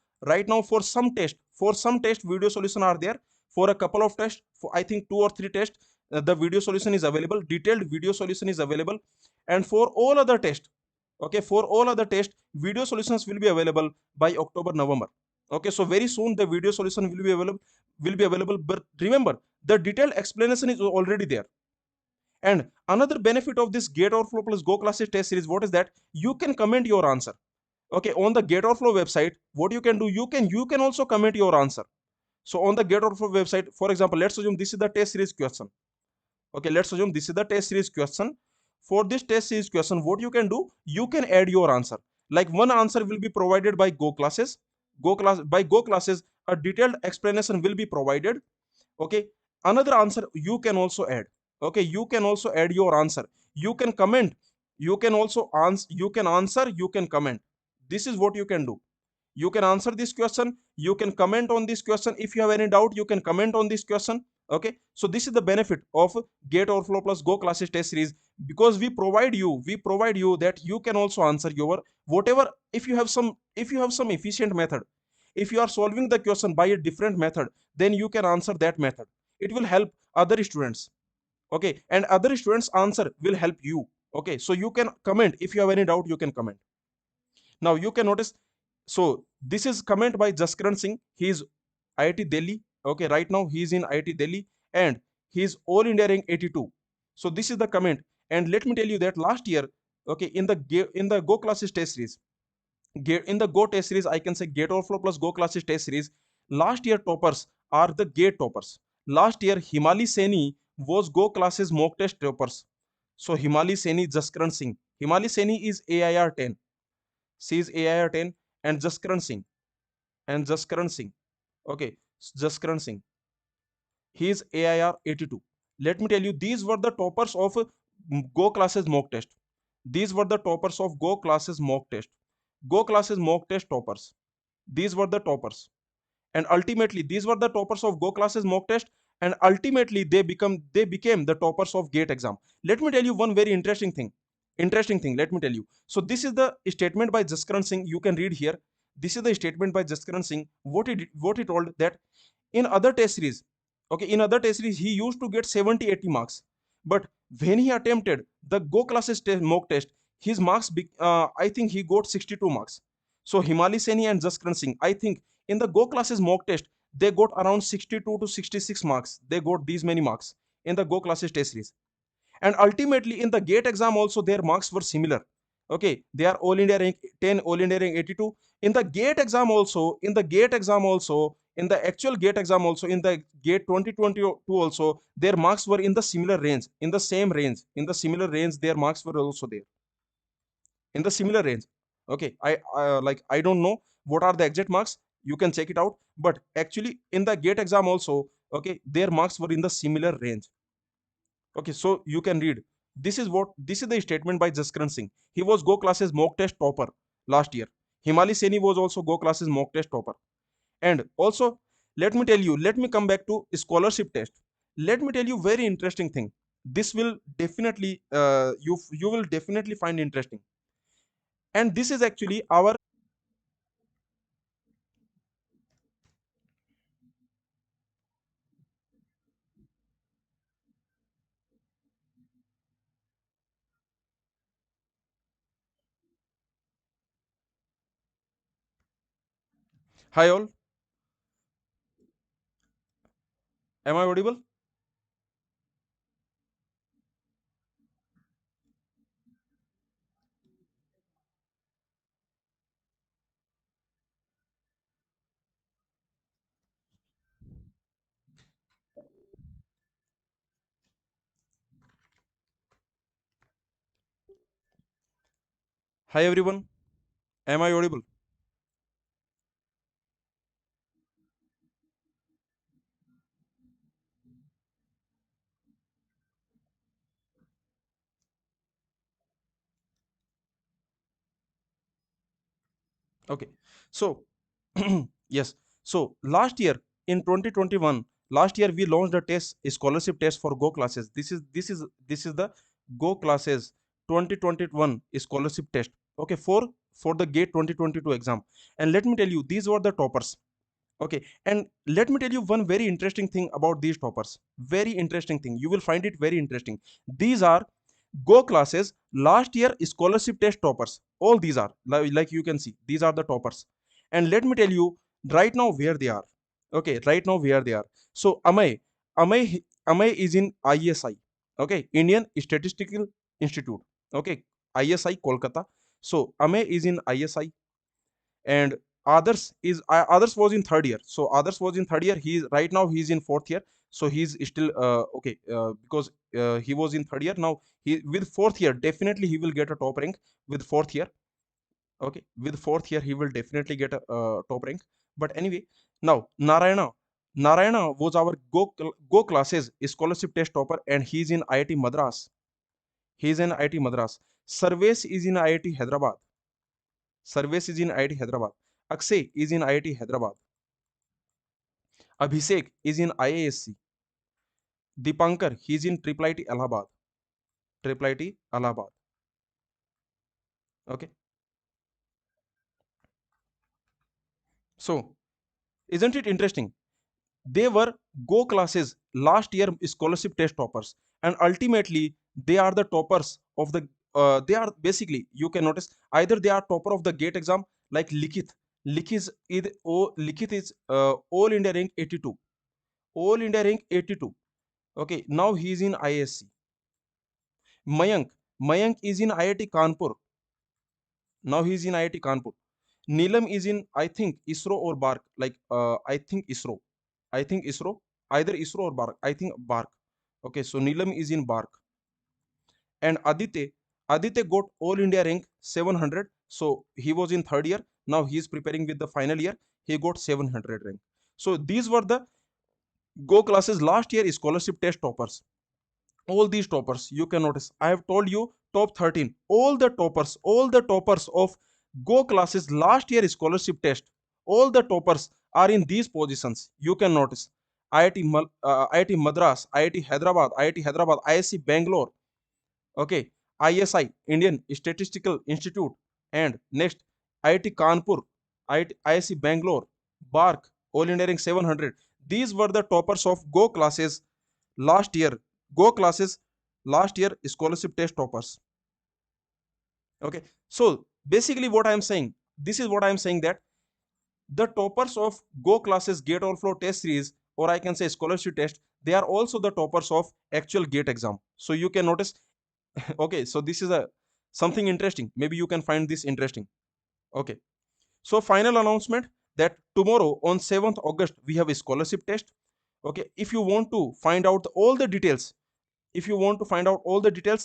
for some test video solution are there. For a couple of tests, for I think 2 or 3 tests, the video solution is available, detailed video solution is available. And for all other tests, okay, for all other tests, video solutions will be available by October, November. Okay, so very soon the video solution will be available. But remember, the detailed explanation is already there. And another benefit of this GATEOverflow plus Go Classes test series, what is that? You can comment your answer. Okay, on the GATEOverflow website, what you can do, you can also comment your answer. So on the GATEOverflow website, for example, let's assume this is the test series question. Okay, let's assume this is the test series question. For this test series question, what you can do, you can add your answer. Like one answer will be provided by go classes. By go classes, a detailed explanation will be provided. Okay, another answer you can also add. Okay, you can also add your answer. You can comment. You can also answer. You can answer. You can comment. This is what you can do. You can answer this question. You can comment on this question. If you have any doubt, you can comment on this question. Okay, so this is the benefit of GATEOverflow plus go classes test series, because we provide you that you can also answer your whatever. If you have some efficient method, if you are solving the question by a different method, then you can answer that method. It will help other students. Okay, and other students answer will help you. Okay, so you can comment. If you have any doubt, you can comment. Now you can notice, so this is comment by Jaskaran Singh. He is IIT Delhi. Okay, right now he is in IIT Delhi, and he is all India rank 82. So this is the comment. And let me tell you that last year, okay, in the Go classes test series, in the Go test series, I can say GATEOverflow plus Go classes test series. Last year toppers are the Gate toppers. Last year Himali Seni was Go classes mock test toppers. So Himali Seni, Jaskaran Singh. Himali Seni is AIR 10. She is AIR 10, and Jaskaran Singh. And Jaskaran Singh. Okay, Jaskaran Singh. He is AIR 82. Let me tell you, these were the toppers of Go classes mock test. These were the toppers of Go classes mock test. Go classes mock test toppers. These were the toppers. And ultimately, these were the toppers of Go classes mock test. And ultimately, they became the toppers of GATE exam. Let me tell you one very interesting thing. Let me tell you. So this is the statement by Jaskaran Singh. You can read here. This is the statement by Jaskaran Singh. What he told, that in other test series, okay, in other test series he used to get 70-80 marks, but when he attempted the Go classes mock test, his marks I think he got 62 marks. So Himali Seni and Jaskaran Singh, I think in the Go classes mock test, they got around 62 to 66 marks. They got these many marks in the Go classes test series. And ultimately in the GATE exam also, their marks were similar. Okay, they are all India rank 10, all India rank 82. In the GATE exam also, in the actual GATE exam also, in the GATE 2022 also, their marks were in the similar range, in the same range, in the similar range. Their marks were also there in the similar range. Okay, I don't know what are the exact marks. You can check it out. But actually in the GATE exam also, okay, their marks were in the similar range. Okay, so you can read. This is the statement by Jaskaran Singh. He was Go classes mock test topper last year. Himali Seni was also Go classes mock test topper. And also, let me come back to scholarship test. Let me tell you very interesting thing. This will definitely you will definitely find interesting. And this is actually our. Hi all, am I audible? Hi everyone, am I audible? Okay, so yes, so last year in 2021, last year we launched a test, a scholarship test for Go classes. This is the Go classes 2021 scholarship test. Okay, for the GATE 2022 exam. And let me tell you, these were the toppers. Okay, and let me tell you one very interesting thing about these toppers. Very interesting thing. You will find it very interesting. These are Go classes last year scholarship test toppers. All these are like you can see, these are the toppers. And let me tell you right now where they are. Okay, right now where they are. So Amay is in ISI. Okay, Indian Statistical Institute. Okay, ISI Kolkata. So Amay is in ISI, and Others was in third year. So others was in third year. He's right now he's in fourth year. So he's still okay, because he was in third year. Now he with fourth year definitely he will get a top rank with fourth year. Okay, with fourth year he will definitely get a top rank. But anyway, now Narayana was our go classes scholarship test topper, and he's in IIT Madras. He's in IIT Madras. Sarvesh is in IIT Hyderabad. Sarvesh is in IIT Hyderabad. Akshay is in IIT Hyderabad. Abhishek is in IASC. Dipankar, he's in Triple IT Allahabad. Triple IT Allahabad. Okay. So, isn't it interesting? They were Go classes last year scholarship test toppers, and ultimately they are the toppers of the. They are basically, you can notice, either they are topper of the GATE exam like Likith. Likith is All India rank 82. All India rank 82. Okay, now he is in ISC. Mayank is in IIT Kanpur. Now he is in IIT Kanpur. Neelam is in, I think, ISRO or BARC. Like I think ISRO. I think ISRO. Either ISRO or BARC. I think BARC. Okay, so Neelam is in BARC. And Aditya got All India rank 700. So he was in third year. Now he is preparing with the final year. He got 700 rank. So these were the Go classes last year scholarship test toppers. All these toppers, you can notice, I have told you top 13. All the toppers of Go classes last year scholarship test, all the toppers are in these positions. You can notice IIT Madras, IIT Hyderabad, ISC Bangalore. Okay, ISI, Indian Statistical Institute, and next IIT Kanpur, ISC Bangalore, BARC, All India Rank 700. These were the toppers of Go classes last year. Go classes last year scholarship test toppers. Okay, so basically what I am saying, this is what I am saying, that the toppers of Go classes Gate Overflow test series, or I can say scholarship test, they are also the toppers of actual Gate exam. So you can notice. Okay, so this is a something interesting. Maybe you can find this interesting. Okay, so final announcement, that tomorrow on 7th August we have a scholarship test. Okay, if you want to find out all the details,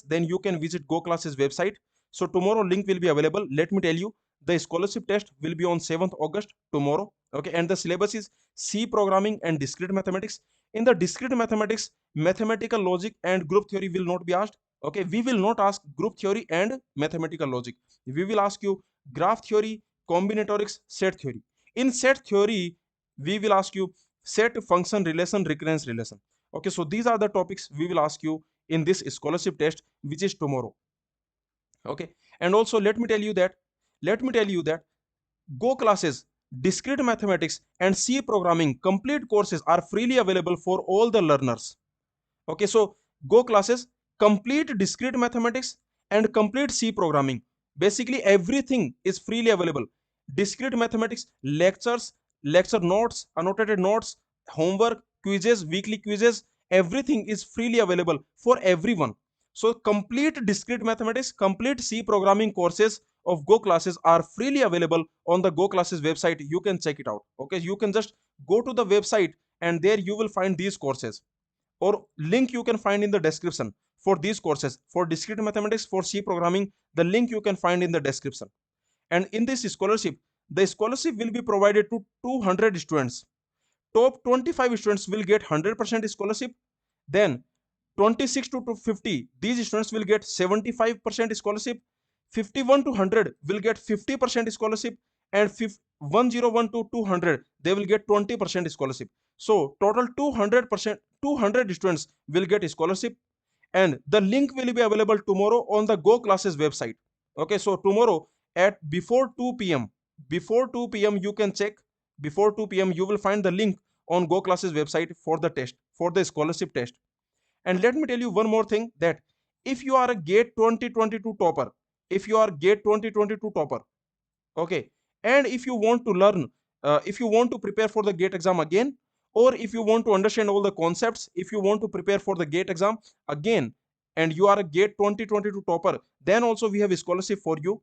then you can visit Go classes website. So tomorrow link will be available. Let me tell you, the scholarship test will be on 7th August, tomorrow. Okay, and the syllabus is C programming and discrete mathematics. In the discrete mathematics, mathematical logic and group theory will not be asked. Okay, we will not ask group theory and mathematical logic. We will ask you graph theory, combinatorics, set theory. In set theory, we will ask you set, function, relation, recurrence relation. Okay, so these are the topics we will ask you in this scholarship test, which is tomorrow. Okay, and also let me tell you that Go classes, discrete mathematics, and C programming complete courses are freely available for all the learners. Okay, so Go classes, complete discrete mathematics and complete C programming. Basically, everything is freely available. Discrete mathematics, lectures, lecture notes, annotated notes, homework, quizzes, weekly quizzes, everything is freely available for everyone. So, complete discrete mathematics, complete C programming courses of Go classes are freely available on the Go classes website. You can check it out. Okay, you can just go to the website and there you will find these courses, or link you can find in the description for these courses. For discrete mathematics, for C programming, the link you can find in the description. And in this scholarship, the scholarship will be provided to 200 students. Top 25 students will get 100% scholarship. Then 26 to 50, these students will get 75% scholarship. 51 to 100 will get 50% scholarship, and 101 to 200 they will get 20% scholarship. So total 200%, 200 students will get scholarship, and the link will be available tomorrow on the Go classes website. Okay, so tomorrow at before 2 p.m, before 2 p.m you can check. Before 2 p.m you will find the link on Go classes website for the test, for the scholarship test. And let me tell you one more thing, that if you are a GATE 2022 topper, if you are GATE 2022 topper, okay, and if you want to learn, if you want to prepare for the GATE exam again, or if you want to understand all the concepts, if you want to prepare for the GATE exam again, and you are a GATE 2022 topper, then also we have a scholarship for you.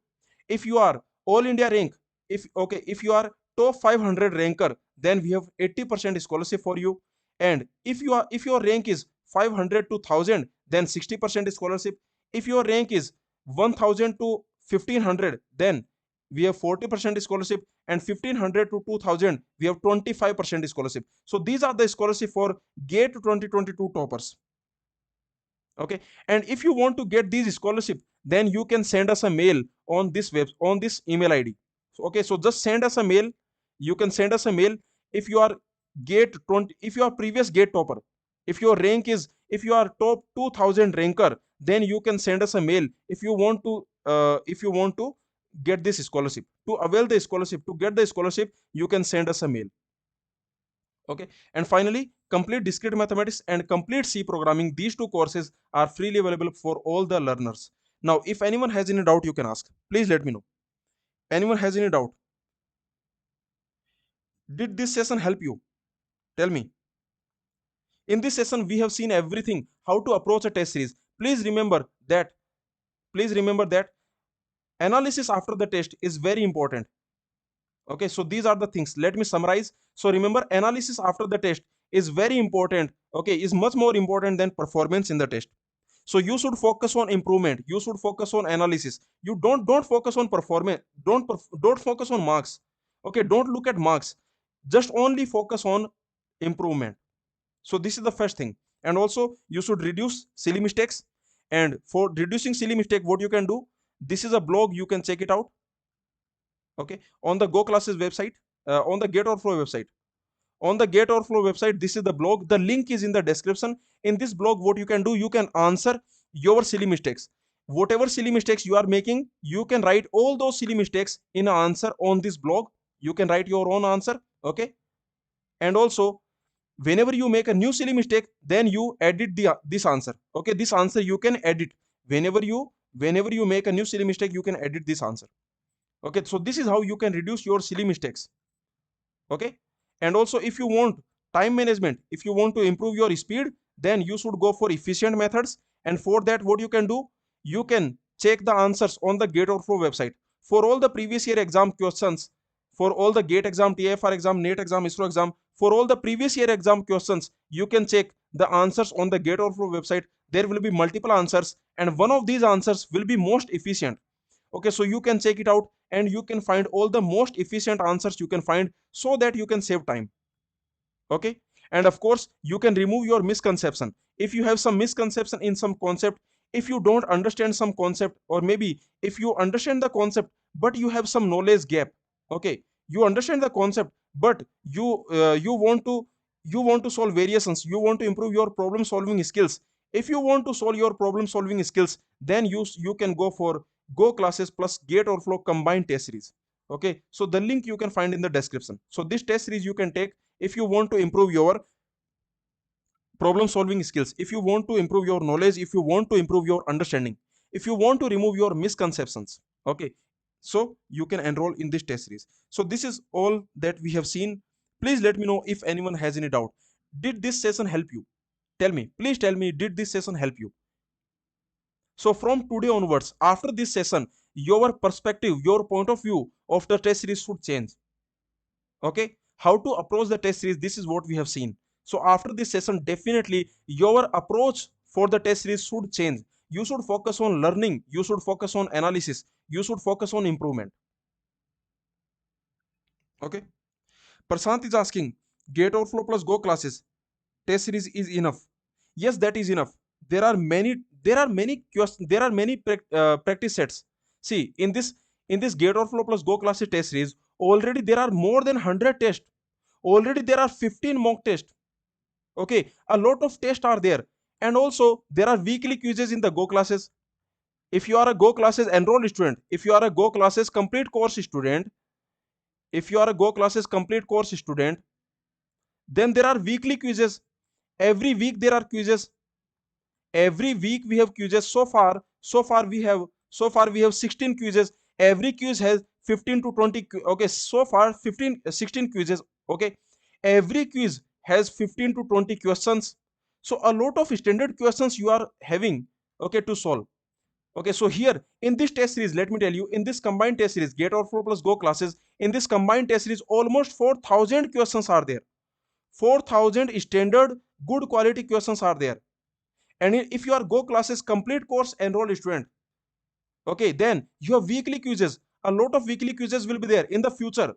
If you are all India rank, if you are top 500 ranker, then we have 80% scholarship for you. And if your rank is 500 to 1000, then 60% scholarship. If your rank is 1000 to 1500, then we have 40% scholarship, and 1500 to 2000 we have 25% scholarship. So these are the scholarship for GATE 2022 toppers. Okay, and if you want to get these scholarship, then you can send us a mail on this email id. Okay, so just send us a mail. You can send us a mail if you are GATE 20, if you are previous GATE topper, if your rank is, if you are top 2000 ranker, then you can send us a mail if you want to get this scholarship. To avail the scholarship, to get the scholarship, you can send us a mail. Okay, and finally, complete discrete mathematics and complete C programming. These two courses are freely available for all the learners. Now, if anyone has any doubt, you can ask. Please let me know. Anyone has any doubt? Did this session help you? Tell me. In this session, we have seen everything, how to approach a test series. Please remember that analysis after the test is very important. Okay, so these are the things. Let me summarize. So remember, analysis after the test is very important. Okay, is much more important than performance in the test. So you should focus on improvement. You should focus on analysis. You don't focus on performance. Don't focus on marks. Okay, don't look at marks. Just only focus on improvement. So this is the first thing. And also you should reduce silly mistakes. And for reducing silly mistake, what you can do? This is a blog. You can check it out. Okay, on the GoClasses website, on the GATEOverflow website. On the GATEOverflow website, this is the blog. The link is in the description. In this blog, what you can do, you can answer your silly mistakes. Whatever silly mistakes you are making, you can write all those silly mistakes in an answer on this blog. You can write your own answer. Okay, and also whenever you make a new silly mistake, then you edit this answer. Okay, this answer you can edit whenever you make a new silly mistake, you can edit this answer. Okay, so this is how you can reduce your silly mistakes. Okay, and also if you want time management, if you want to improve your speed, then you should go for efficient methods. And for that, what you can do, you can check the answers on the GATEOverflow website for all the previous year exam questions, for all the GATE exam, TFR exam, NET exam, ISRO exam, for all the previous year exam questions, you can check the answers on the GATEOverflow website. There will be multiple answers, and one of these answers will be most efficient. Okay, so you can check it out, and you can find all the most efficient answers you can find, so that you can save time. Okay, and of course you can remove your misconception. If you have some misconception in some concept, if you don't understand some concept, or maybe if you understand the concept but you have some knowledge gap. Okay, you understand the concept, but you want to solve variations, you want to improve your problem solving skills. If you want to solve your problem solving skills, then you can go for GoClasses plus GATEOverflow combined test series. Okay, so the link you can find in the description. So this test series you can take if you want to improve your problem solving skills, if you want to improve your knowledge, if you want to improve your understanding, if you want to remove your misconceptions. Okay, so you can enroll in this test series. So this is all that we have seen. Please let me know if anyone has any doubt. Did this session help you? Tell me, please tell me, did this session help you? So from today onwards, after this session, your perspective, your point of view of the test series should change. Okay, how to approach the test series, this is what we have seen. So after this session, definitely your approach for the test series should change. You should focus on learning, you should focus on analysis, you should focus on improvement. Okay, Prashant is asking, GATEOverflow plus GoClasses test series is enough? Yes, that is enough. There are many practice sets. See, in this GATEOverflow plus GoClasses test series, already there are more than 100 tests. Already there are 15 mock tests. Okay, a lot of tests are there, and also there are weekly quizzes in the GoClasses. If you are a GoClasses enrolled student, if you are a GoClasses complete course student, if you are a GoClasses complete course student, then there are weekly quizzes. Every week there are quizzes. Every week we have quizzes. So far we have 16 quizzes. Every quiz has 15 to 20. Okay, so far 16 quizzes. Okay, every quiz has 15 to 20 questions. So a lot of standard questions you are having, okay, to solve. Okay, so here in this test series, let me tell you, in this combined test series, GATEOverflow plus GoClasses, in this combined test series, almost 4,000 questions are there. 4,000 standard good quality questions are there. And if you are Go classes complete course enrolled student, okay, then you have weekly quizzes. A lot of weekly quizzes will be there in the future.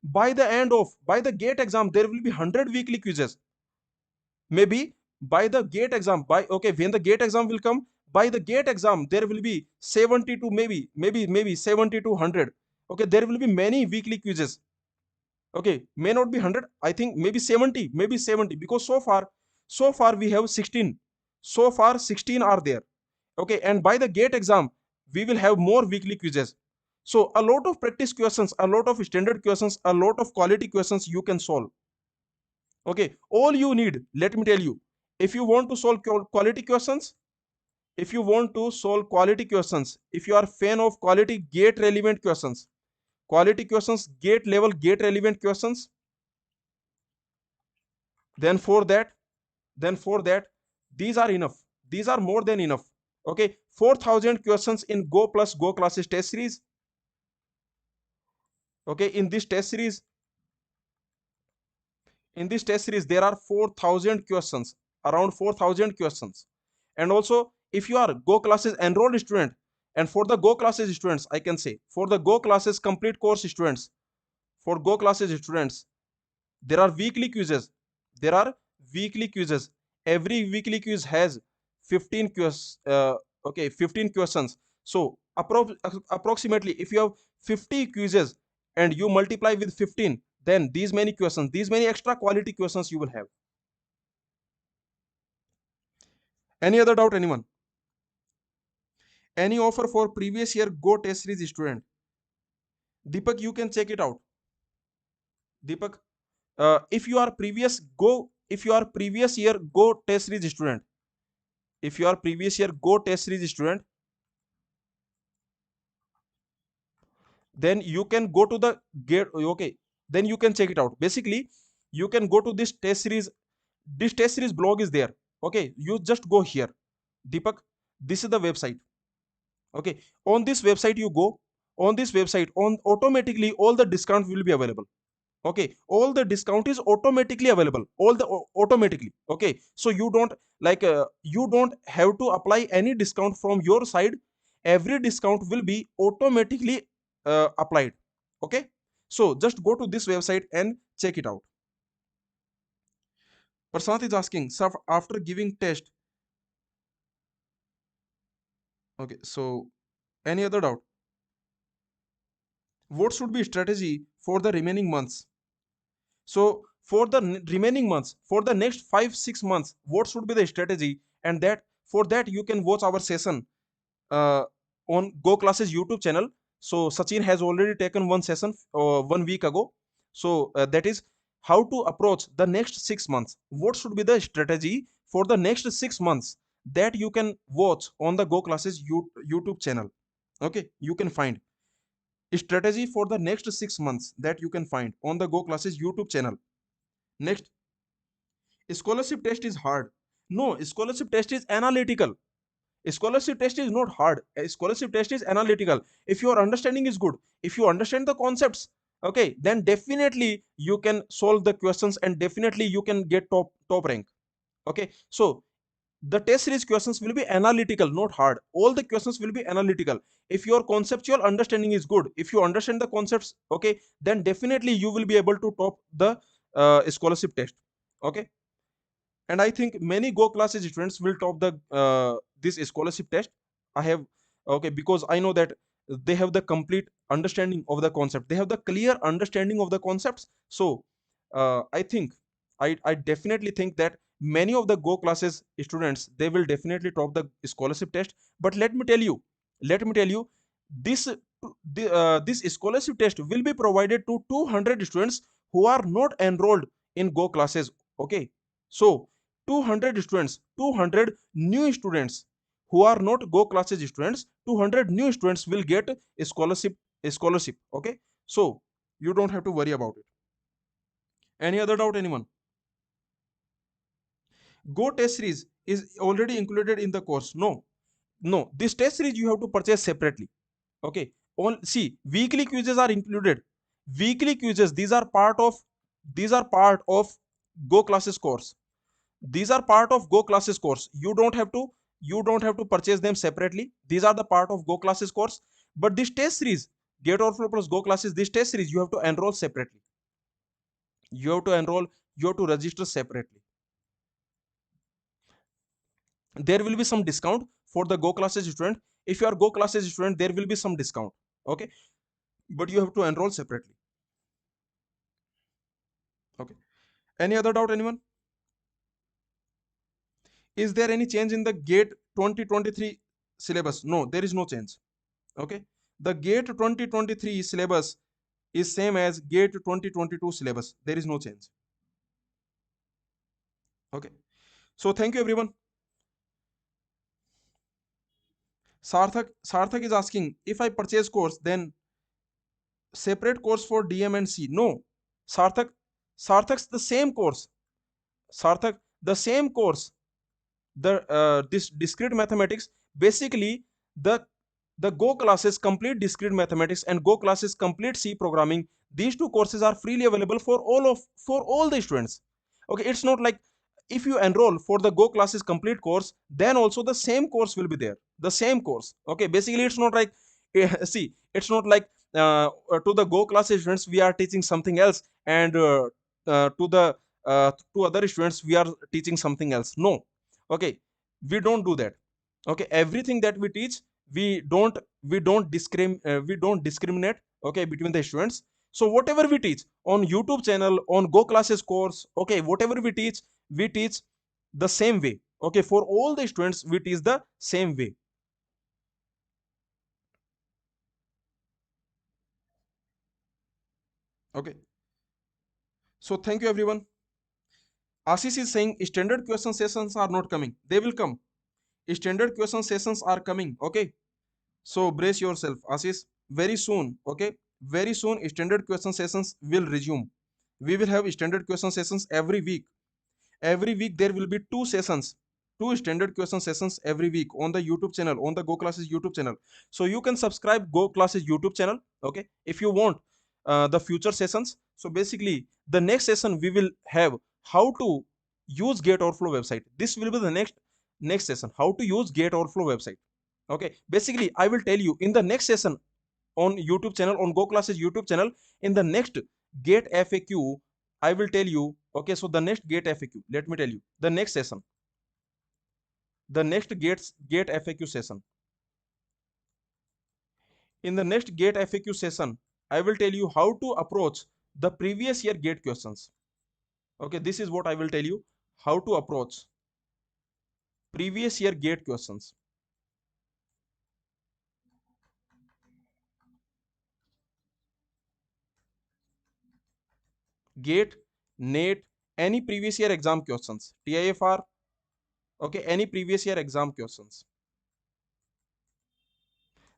By the GATE exam, there will be 100 weekly quizzes. Maybe by the GATE exam, when the GATE exam will come, by the GATE exam, there will be 70 to maybe 70 to 100. Okay, there will be many weekly quizzes. Okay, may not be 100. I think maybe 70, because so far we have 16. So far 16 are there. Okay, and by the GATE exam, we will have more weekly quizzes. So a lot of practice questions, a lot of standard questions, a lot of quality questions you can solve. Okay, all you need, let me tell you, if you want to solve quality questions, if you want to solve quality questions, if you are fan of quality GATE relevant questions, GATE level, GATE relevant questions, then for that, these are enough. These are more than enough. Okay, 4,000 questions in Go plus Go classes test series. Okay, in this test series, there are 4,000 questions, around 4,000 questions. And also, if you are Go classes enrolled student, and for the Go classes students, I can say, for the Go classes complete course students, for Go classes students, there are weekly quizzes. There are weekly quizzes. Every weekly quiz has 15 quiz. Okay, 15 questions. So approximately, if you have 50 quizzes and you multiply with 15, then these many questions, these many extra quality questions you will have. Any other doubt, anyone? Any offer for previous year Go test series student? Deepak, you can check it out. Deepak, if you are previous year Go test series student, if you are previous year Go test series student, then you can go to the GATE. Okay, then you can check it out. Basically, you can go to this test series. This test series blog is there. Okay, you just go here. Deepak, this is the website. Okay, on this website you go. On this website, on automatically all the discount will be available. Okay, all the discount is automatically available, all the automatically. Okay, so you don't you don't have to apply any discount from your side. Every discount will be automatically applied. Okay, so just go to this website and check it out. Prasant is asking, so after giving test. Okay, so any other doubt? What should be strategy for the remaining months? So for the remaining months, for the next 5-6 months, what should be the strategy? And that, for that, you can watch our session uh, on Go Classes YouTube channel. So Sachin has already taken one session 1 week ago. So that is how to approach the next 6 months. What should be the strategy for the next 6 months, that you can watch on the Go Classes YouTube channel. Okay, you can find strategy for the next 6 months that you can find on the Go Classes YouTube channel. Next, scholarship test is hard. No, scholarship test is analytical. Scholarship test is not hard. A scholarship test is analytical. If your understanding is good, if you understand the concepts, okay, then definitely you can solve the questions and definitely you can get top rank. Okay, so the test series questions will be analytical, not hard. All the questions will be analytical. If your conceptual understanding is good, if you understand the concepts, okay, then definitely you will be able to top the scholarship test. Okay, and I think many Go classes students will top the this scholarship test. I have, okay, because I know that they have the complete understanding of the concept, they have the clear understanding of the concepts. So I think, I definitely think that many of the Go classes students, they will definitely top the scholarship test. But let me tell you, this this scholarship test will be provided to 200 students who are not enrolled in Go classes. Okay, so 200 students, 200 new students who are not Go classes students, 200 new students will get a scholarship. Okay, so you don't have to worry about it. Any other doubt, anyone? Go test series is already included in the course. No, no, this test series you have to purchase separately. Okay, on, see, weekly quizzes are included. Weekly quizzes, these are part of go classes course. These are part of go classes course. You don't have to purchase them separately. These are the part of go classes course. But this test series, Gate Overflow plus Go classes, this test series you have to enroll separately. You have to enroll, you have to register separately. There will be some discount for the go classes student. If you are go classes student, there will be some discount. Okay, but you have to enroll separately. Okay, any other doubt, anyone? Is there any change in the gate 2023 syllabus? No, there is no change. Okay, the gate 2023 syllabus is same as gate 2022 syllabus. There is no change. Okay, so thank you everyone. Sarthak is asking, if I purchase course, then separate course for DM and C? No, Sarthak, Sarthak's the same course. Sarthak, the same course. The this discrete mathematics, basically the Go classes complete discrete mathematics and Go classes complete C programming. These two courses are freely available for all the students. Okay, it's not like if you enroll for the Go classes complete course, then also the same course will be there. The same course. Okay, basically it's not like see, it's not like to the Go classes students we are teaching something else, and to other students we are teaching something else. No, okay, we don't do that. Okay, everything that we teach, we don't discriminate, okay, between the students. So whatever we teach on YouTube channel, on Go classes course, okay, whatever we teach the same way. Okay, for all the students we teach the same way. Okay, so thank you everyone. Ashish is saying standard question sessions are not coming. They will come. Standard question sessions are coming. Okay, so brace yourself, Ashish. Very soon, okay, very soon standard question sessions will resume. We will have standard question sessions every week. Every week there will be two sessions, two standard question sessions every week on the YouTube channel, on the Go classes YouTube channel. So you can subscribe Go classes YouTube channel, okay, if you want the future sessions. So basically the next session we will have how to use Gate Overflow website. This will be the next session, how to use Gate Overflow website. Okay, basically I will tell you in the next session on YouTube channel, on Go classes YouTube channel, in the next Gate FAQ, I will tell you. Okay, so the next Gate FAQ, let me tell you the next session, the next Gate FAQ session. In the next Gate FAQ session, I will tell you how to approach the previous year Gate questions. Okay, this is what I will tell you, how to approach previous year Gate questions. Gate, NET, any previous year exam questions, TIFR, okay, any previous year exam questions.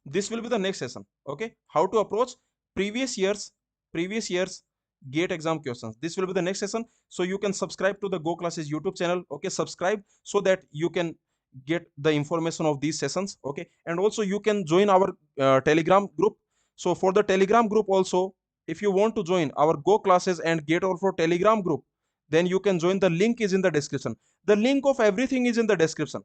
This will be the next session. Okay, how to approach previous years Gate exam questions. This will be the next session. So you can subscribe to the Go classes YouTube channel. Okay, subscribe so that you can get the information of these sessions. Okay, and also you can join our Telegram group. So for the Telegram group also, if you want to join our Go classes and Gate Overflow Telegram group, then you can join. The link is in the description. The link of everything is in the description.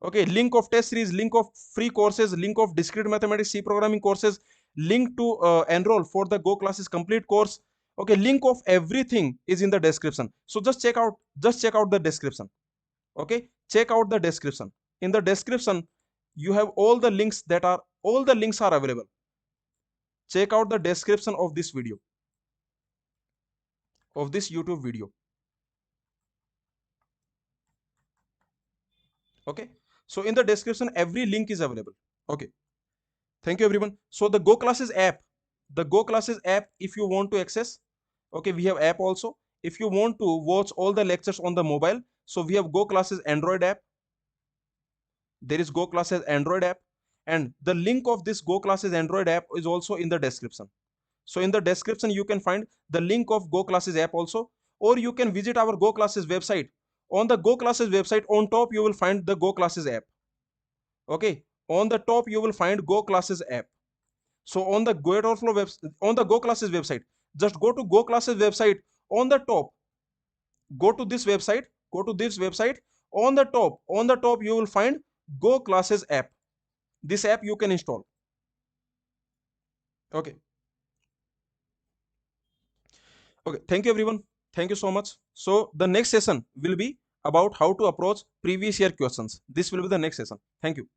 Okay, link of test series, link of free courses, link of discrete mathematics C programming courses, link to enroll for the Go classes complete course. Okay, link of everything is in the description. So just check out the description. Okay, check out the description. In the description you have all the links are available. Check out the description of this video, of this YouTube video. Okay, so in the description every link is available. Okay, thank you everyone. So the Go classes app, the Go classes app, if you want to access, okay, we have app also. If you want to watch all the lectures on the mobile, so we have Go classes Android app. There is Go classes Android app, and the link of this Go classes Android app is also in the description. So in the description you can find the link of Go classes app also, or you can visit our Go classes website. On the Go classes website, on top you will find the Go classes app. Okay, on the top you will find Go classes app. So on the GATEOverflow on the GoClasses website, just go to GoClasses website. On the top, go to this website. Go to this website. On the top, you will find GoClasses app. This app you can install. Okay. Okay. Thank you, everyone. Thank you so much. So the next session will be about how to approach previous year questions. This will be the next session. Thank you.